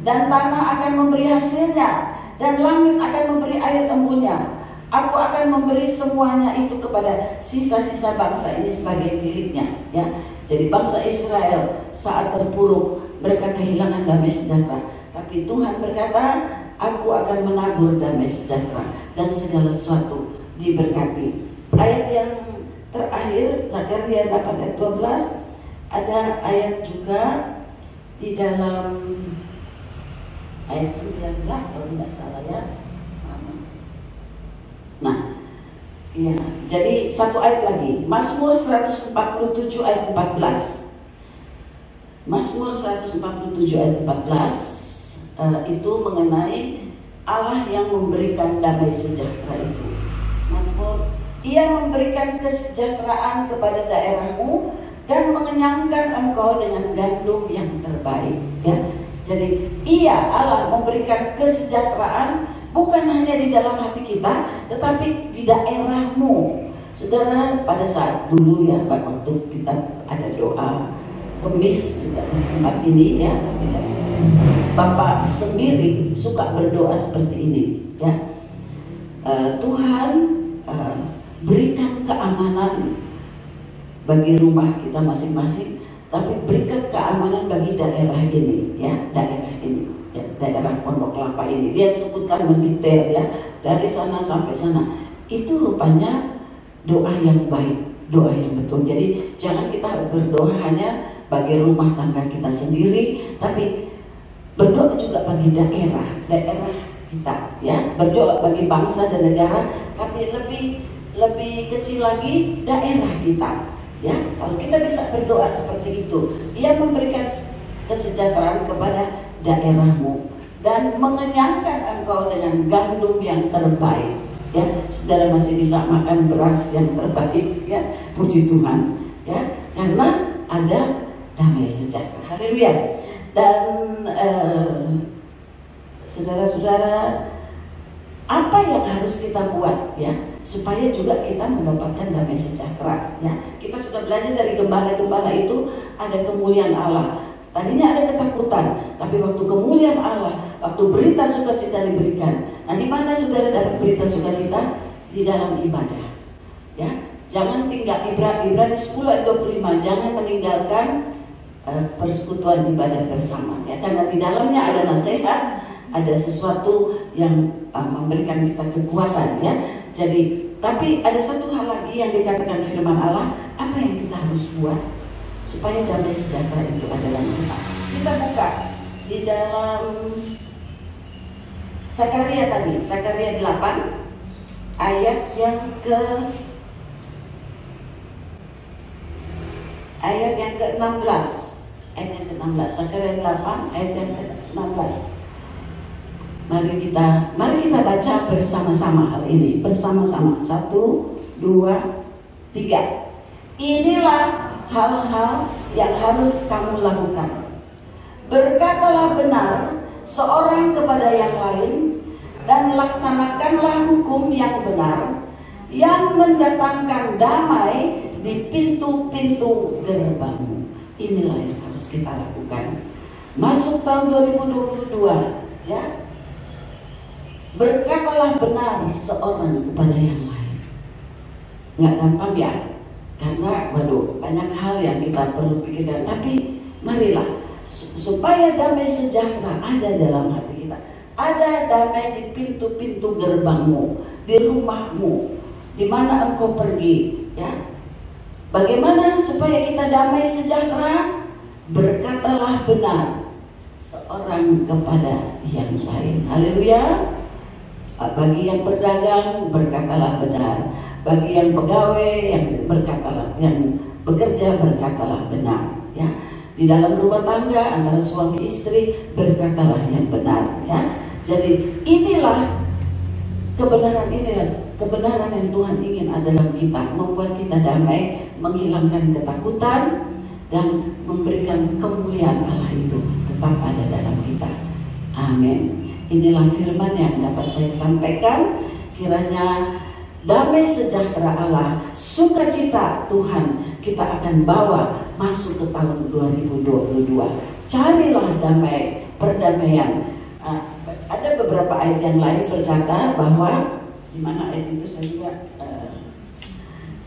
Dan tanah akan memberi hasilnya, dan langit akan memberi air embunnya. Aku akan memberi semuanya itu kepada sisa-sisa bangsa ini sebagai miliknya, ya. Jadi bangsa Israel saat terpuruk mereka kehilangan damai sejahtera, tapi Tuhan berkata, aku akan menabur damai sejahtera dan segala sesuatu diberkati. Ayat yang terakhir, Zakaria 8 ayat 12, ada ayat juga di dalam ayat 19 kalau tidak salah, ya. Nah, ya, jadi satu ayat lagi, Mazmur 147 ayat 14. Mazmur 147 ayat 14 itu mengenai Allah yang memberikan damai sejahtera itu. Mazmur, Ia memberikan kesejahteraan kepada daerahmu dan mengenyangkan engkau dengan gandum yang terbaik, ya. Jadi Ia, Allah, memberikan kesejahteraan bukan hanya di dalam hati kita, tetapi di daerahmu. Saudara, pada saat dulu, ya, waktu kita ada doa Kemis juga di tempat ini, ya, Bapak sendiri suka berdoa seperti ini, ya. Tuhan berikan keamanan bagi rumah kita masing-masing, tapi berikan keamanan bagi daerah ini, ya, daerah ini, ya, daerah Pondok Kelapa ini. Dia sebutkan mendetail, ya, dari sana sampai sana. Itu rupanya doa yang baik, doa yang betul. Jadi jangan kita berdoa hanya bagi rumah tangga kita sendiri, tapi berdoa juga bagi daerah kita, ya. Berdoa bagi bangsa dan negara, tapi lebih kecil lagi daerah kita, ya. Kalau kita bisa berdoa seperti itu, Ia memberikan kesejahteraan kepada daerahmu dan mengenyangkan engkau dengan gandum yang terbaik, ya. Saudara masih bisa makan beras yang terbaik, ya, puji Tuhan, ya, karena ada damai sejahtera. Haleluya. Dan saudara-saudara, apa yang harus kita buat, ya, supaya juga kita mendapatkan damai sejahtera, ya. Kita sudah belajar dari gembala-gembala itu ada kemuliaan Allah. Tadinya ada ketakutan, tapi waktu kemuliaan Allah, waktu berita sukacita diberikan. Nah, di mana saudara dapat berita sukacita? Di dalam ibadah, ya. Jangan tinggal Ibrani 10 ayat 25, jangan meninggalkan persekutuan ibadah bersama, ya, karena di dalamnya ada nasihat, ada sesuatu yang memberikan kita kekuatan, ya. Jadi, tapi ada satu hal lagi yang dikatakan firman Allah, apa yang kita harus buat supaya damai sejahtera itu ada dalam kita. Kita buka di dalam Sakaria tadi, Sakaria 8 ayat yang ke-16. Ayat yang ke-16, Sakaria 8 ayat yang ke-16. Mari kita baca bersama-sama hal ini, bersama-sama. 1, 2, 3. Inilah hal-hal yang harus kamu lakukan. Berkatalah benar seorang kepada yang lain, dan laksanakanlah hukum yang benar, yang mendatangkan damai di pintu-pintu gerbangmu. Inilah yang harus kita lakukan. Masuk tahun 2022, ya. Berkatalah benar seorang kepada yang lain. Nggak gampang, ya, karena banyak hal yang kita perlu pikirkan. Tapi marilah supaya damai sejahtera ada dalam hati kita, ada damai di pintu-pintu gerbangmu. di rumahmu, di mana engkau pergi, ya. Bagaimana supaya kita damai sejahtera? Berkatalah benar seorang kepada yang lain. Haleluya. Bagi yang berdagang, berkatalah benar. Bagi yang pegawai, yang bekerja, berkatalah benar, ya. Di dalam rumah tangga antara suami istri, berkatalah yang benar, ya. Jadi inilah kebenaran yang Tuhan ingin ada dalam kita, membuat kita damai, menghilangkan ketakutan, dan memberikan kemuliaan Allah itu tetap ada dalam kita. Amin. Inilah firman yang dapat saya sampaikan. Kiranya damai sejahtera Allah, sukacita Tuhan kita akan bawa masuk ke tahun 2022. Carilah damai, perdamaian. Ada beberapa ayat yang lain berkata bahwa, di mana ayat itu saya juga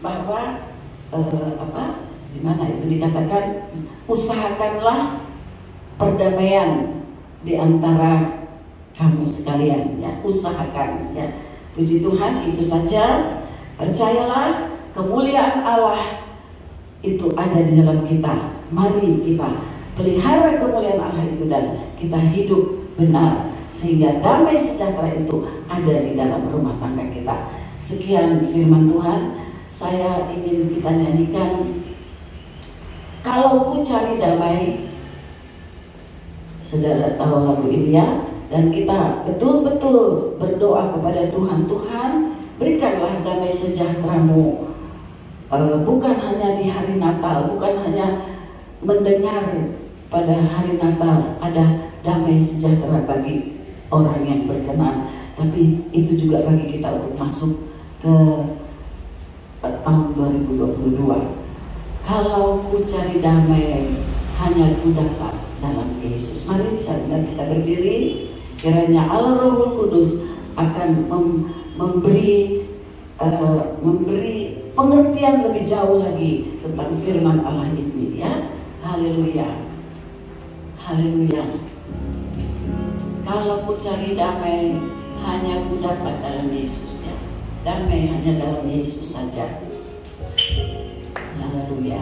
bahwa di mana itu dikatakan, usahakanlah perdamaian di antara kamu sekalian, ya. Usahakan, ya. Puji Tuhan, itu saja. Percayalah, kemuliaan Allah itu ada di dalam kita. Mari kita pelihara kemuliaan Allah itu dan kita hidup benar, sehingga damai sejahtera itu ada di dalam rumah tangga kita. Sekian firman Tuhan. Saya ingin kita nyanyikan Kalau Ku Cari Damai. Saudara tahu lagu ini, ya. Dan kita betul-betul berdoa kepada Tuhan. Tuhan, berikanlah damai sejahtera-Mu, bukan hanya di hari Natal, bukan hanya mendengar pada hari Natal ada damai sejahtera bagi orang yang berkenan, tapi itu juga bagi kita untuk masuk ke tahun 2022. Kalau ku cari damai, hanya ku dapat dalam Yesus. Mari saudara kita berdiri. Kiranya Allah Roh Kudus akan memberi pengertian lebih jauh lagi tentang firman Allah ini, ya. Haleluya. Haleluya. Kalau ku cari damai, hanya ku dapat dalam Yesus, ya. Damai hanya dalam Yesus saja. Haleluya.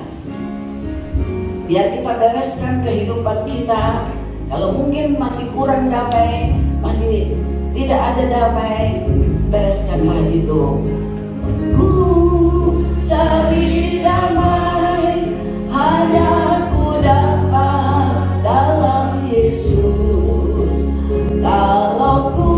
Biar kita bereskan kehidupan kita. Kalau mungkin masih kurang damai, masih tidak ada damai, bereskanlah itu. Ku cari damai, hanya ku dapat dalam Yesus. Kalau ku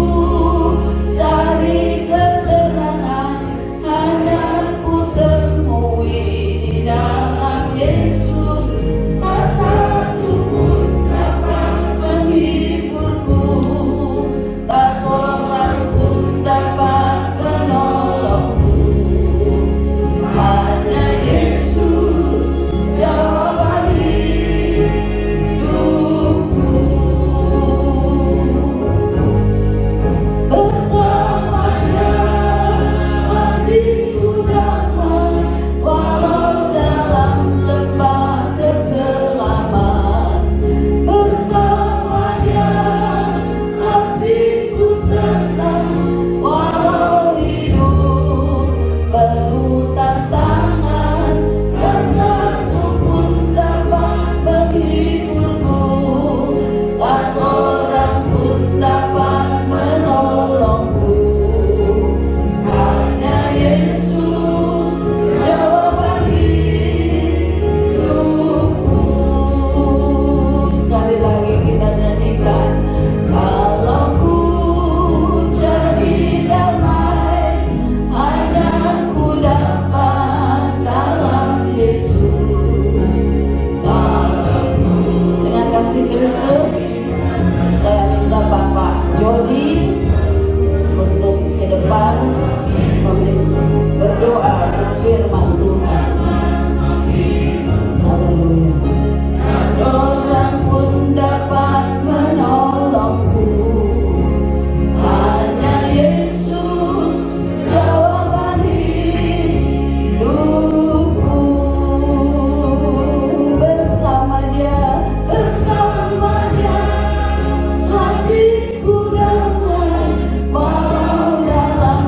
cari ketenangan, hanya ku temui di dalam Yesus. Tak satu pun dapat menghiburku, tak seorang pun dapat menolongku. Hanya Yesus jawaban hidupku. Bersamanya hatiku damai, walau dalam tempat kekelaman. Bersamanya hatiku tenang, walau hidup penuh tantangan. Tak satu pun dapat menghiburku, tak seorang pun dapat menolongku. Hanya Yesus jawaban hidupku. Sekali lagi kita nyanyikan. Kalau ku cari damai, hanya ku dapat dalam Yesus. Dengan kasih Kristus, saya minta Bapak Jody untuk ke depan berdoa firman Tuhan. Haleluya. Seorang pun dapat menolongku, hanya Yesus jawaban hidupku. Bersamanya hatiku damai, walau dalam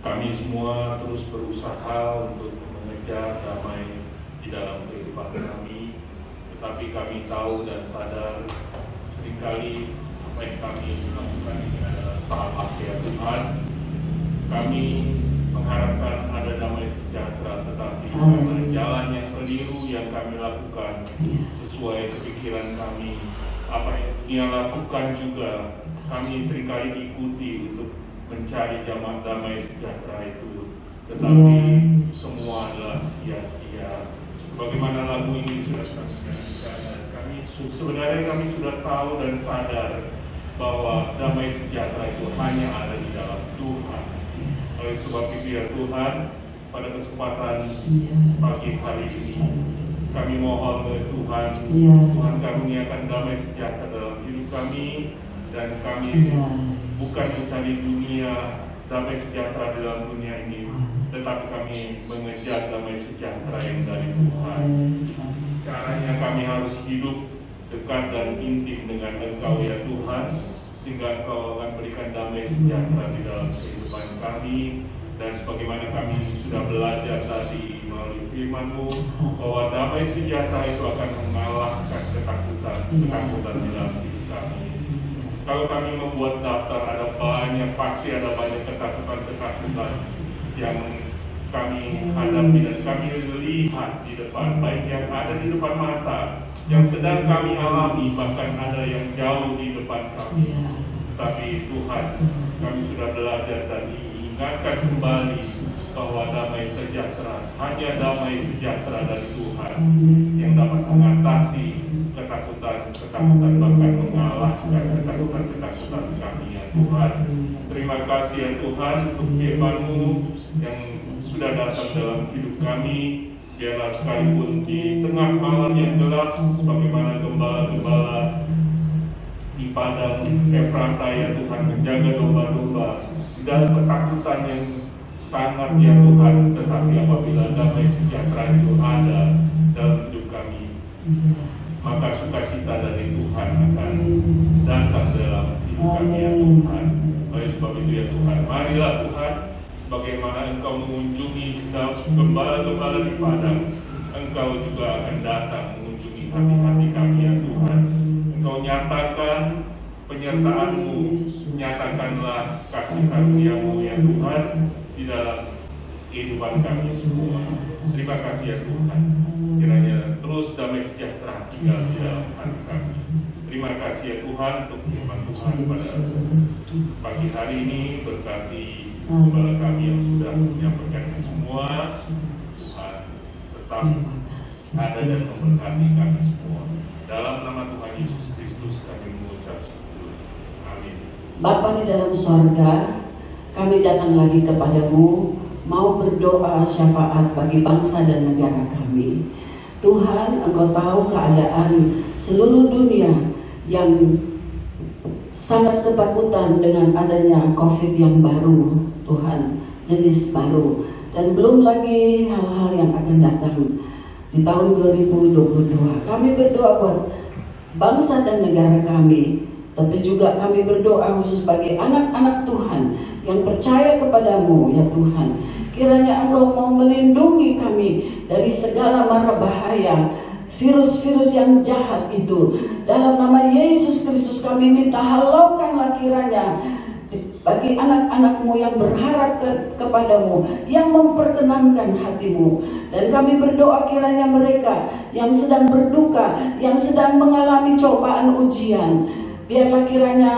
Kami semua terus berusaha untuk mengejar damai di dalam kehidupan kami, tetapi kami tahu dan sadar seringkali apa yang kami lakukan ini adalah salah ya Tuhan. Kami mengharapkan ada damai sejahtera, tetapi karena jalan yang keliru yang kami lakukan sesuai kepikiran kami, apa yang dia lakukan juga kami seringkali ikuti untuk mencari damai sejahtera itu, tetapi semua adalah sia-sia. Bagaimana lagu ini sudah kami nyanyikan, sebenarnya kami sudah tahu dan sadar bahwa damai sejahtera itu hanya ada di dalam Tuhan. Oleh sebab itu ya Tuhan, pada kesempatan pagi hari ini kami mohon ke Tuhan, Tuhan karuniakan damai sejahtera dalam hidup kami, dan kami bukan mencari dunia, damai sejahtera dalam dunia ini, tetapi kami mengejar damai sejahtera yang dari Tuhan. Caranya kami harus hidup dekat dan intim dengan Engkau ya Tuhan, sehingga Engkau akan berikan damai sejahtera di dalam kehidupan kami. Dan sebagaimana kami sudah belajar tadi melalui firman-Mu, bahwa damai sejahtera itu akan mengalahkan ketakutan di dalam hidup kami. Kalau kami membuat daftar, pasti ada banyak ketakutan yang kami hadapi dan kami lihat di depan, baik yang ada di depan mata, yang sedang kami alami, bahkan ada yang jauh di depan kami. Tetapi Tuhan, kami sudah belajar dan diingatkan kembali bahwa damai sejahtera, hanya damai sejahtera dari Tuhan yang dapat mengatasi ketakutan, bahkan mengalahkan ketakutan kami ya Tuhan. Terima kasih ya Tuhan untuk firman-Mu yang sudah datang dalam hidup kami. Biarlah sekalipun di tengah malam yang gelap, sebagaimana gembala-gembala di padang Efrata ya Tuhan menjaga domba-domba dan ketakutan yang sangat ya Tuhan, tetapi apabila damai sejahtera itu ada dalam hidup kami, maka sukacita dari Tuhan akan datang dalam hidup kami ya Tuhan. Oleh sebab itu ya Tuhan, marilah Tuhan, bagaimana Engkau mengunjungi gembala-gembala di padang, Engkau juga akan datang mengunjungi hati-hati kami ya Tuhan. Engkau nyatakan penyertaan-Mu, nyatakanlah kasih karunia-Mu ya Tuhan di dalam kehidupan kami semua. Terima kasih ya Tuhan. Kiranya terus damai sejahtera tinggal di dalam hati kami. Terima kasih ya Tuhan untuk firman Tuhan pada pagi hari ini. Berkati gembala kami yang sudah menyampaikan semua. Tuhan tetap ada dan memberkati kami semua. Dalam nama Tuhan Yesus Kristus kami mengucap syukur. Amin. Bapa di dalam sorga, kami datang lagi kepadamu, mau berdoa syafaat bagi bangsa dan negara kami. Tuhan, Engkau tahu keadaan seluruh dunia yang sangat ketakutan dengan adanya COVID yang baru, Tuhan, jenis baru, dan belum lagi hal-hal yang akan datang di tahun 2022. Kami berdoa buat bangsa dan negara kami, tapi juga kami berdoa khusus bagi anak-anak Tuhan yang percaya kepadamu ya Tuhan. Kiranya Engkau mau melindungi kami dari segala mara bahaya, virus-virus yang jahat itu. Dalam nama Yesus Kristus kami minta, halaukanlah kiranya bagi anak-anak-Mu yang berharap kepadamu, yang memperkenankan hati-Mu. Dan kami berdoa kiranya mereka yang sedang berduka, yang sedang mengalami cobaan ujian, biarlah kiranya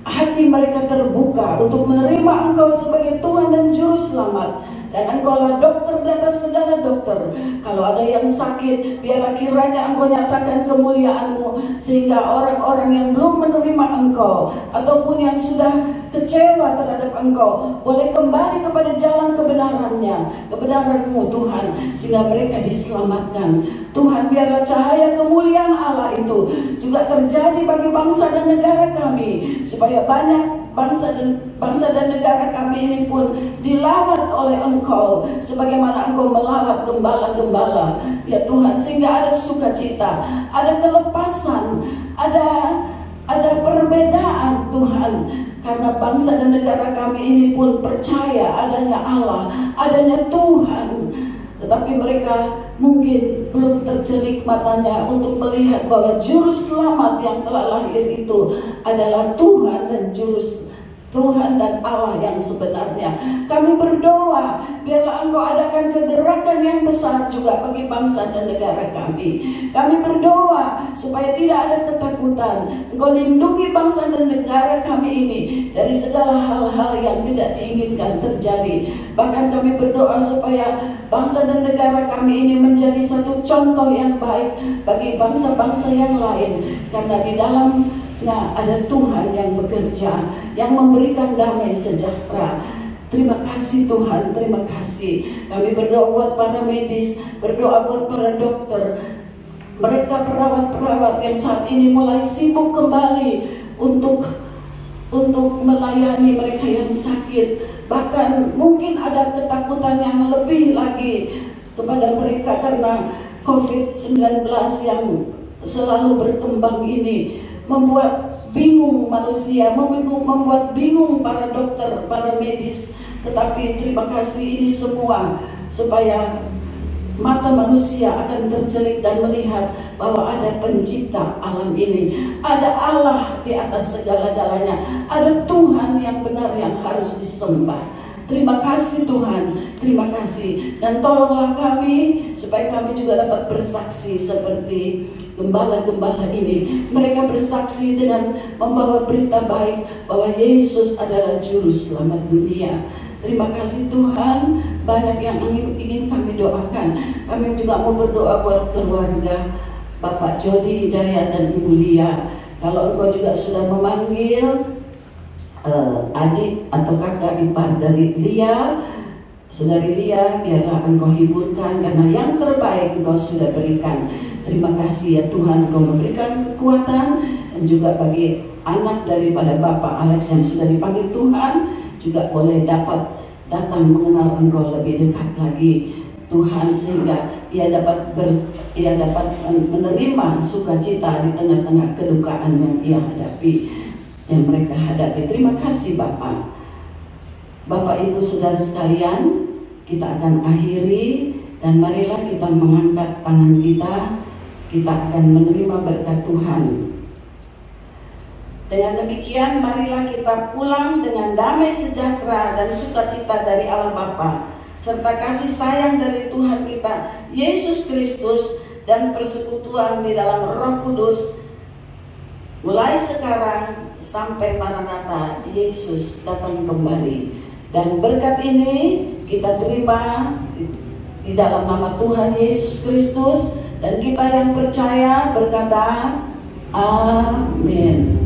hati mereka terbuka untuk menerima Engkau sebagai Tuhan dan Juru Selamat. Dan Engkaulah dokter di atas segala dokter. Kalau ada yang sakit, biarlah kiranya Engkau nyatakan kemuliaan-Mu, sehingga orang-orang yang belum menerima Engkau ataupun yang sudah kecewa terhadap Engkau boleh kembali kepada jalan kebenaran-Mu Tuhan, sehingga mereka diselamatkan. Tuhan, biarlah cahaya kemuliaan Allah itu juga terjadi bagi bangsa dan negara kami, supaya banyak bangsa dan negara kami ini pun dilawat oleh Engkau sebagaimana Engkau melawat gembala-gembala ya Tuhan, sehingga ada sukacita, ada kelepasan, ada perbedaan Tuhan. karena bangsa dan negara kami ini pun percaya adanya Allah, adanya Tuhan. Tetapi mereka mungkin belum tercelik matanya untuk melihat bahwa juru selamat yang telah lahir itu adalah Tuhan dan Allah yang sebenarnya. Kami berdoa, biarlah Engkau adakan kegerakan yang besar juga bagi bangsa dan negara kami. Kami berdoa supaya tidak ada ketakutan. Engkau lindungi bangsa dan negara kami ini dari segala hal-hal yang tidak diinginkan terjadi. Bahkan kami berdoa supaya bangsa dan negara kami ini menjadi satu contoh yang baik bagi bangsa-bangsa yang lain, karena di dalamnya ada Tuhan yang bekerja, yang memberikan damai sejahtera. Terima kasih Tuhan, terima kasih. Kami berdoa buat para medis, berdoa buat para dokter, mereka perawat-perawat yang saat ini mulai sibuk kembali untuk melayani mereka yang sakit. Bahkan mungkin ada ketakutan yang lebih lagi kepada mereka karena COVID-19 yang selalu berkembang ini membuat bingung manusia, membuat bingung para dokter, para medis. Tetapi terima kasih ini semua supaya mata manusia akan tercelik dan melihat bahwa ada pencipta alam ini, ada Allah di atas segala-galanya, ada Tuhan yang benar yang harus disembah. Terima kasih Tuhan, terima kasih. Dan tolonglah kami supaya kami juga dapat bersaksi seperti gembala-gembala ini. Mereka bersaksi dengan membawa berita baik bahwa Yesus adalah juru selamat dunia. Terima kasih Tuhan, banyak yang ingin kami doakan. Kami juga mau berdoa buat keluarga Bapak Jody Hidayat dan Ibu Lia. Kalau Engkau juga sudah memanggil adik atau kakak ipar dari Lia, saudari Lia, biarlah Engkau hiburkan karena yang terbaik Engkau sudah berikan. Terima kasih ya Tuhan, Engkau memberikan kekuatan. Dan juga bagi anak daripada Bapak Alex yang sudah dipanggil Tuhan, juga boleh dapat datang mengenal Engkau lebih dekat lagi Tuhan, sehingga ia dapat menerima sukacita di tengah-tengah kedukaan yang ia hadapi, yang mereka hadapi. Terima kasih Bapak. Bapak Ibu saudara sekalian, kita akan akhiri dan marilah kita mengangkat tangan kita akan menerima berkat Tuhan. Dengan demikian marilah kita pulang dengan damai sejahtera dan sukacita dari Allah Bapa, serta kasih sayang dari Tuhan kita Yesus Kristus dan persekutuan di dalam Roh Kudus mulai sekarang sampai Maranatha Yesus datang kembali. Dan berkat ini kita terima di dalam nama Tuhan Yesus Kristus, dan kita yang percaya berkata amin.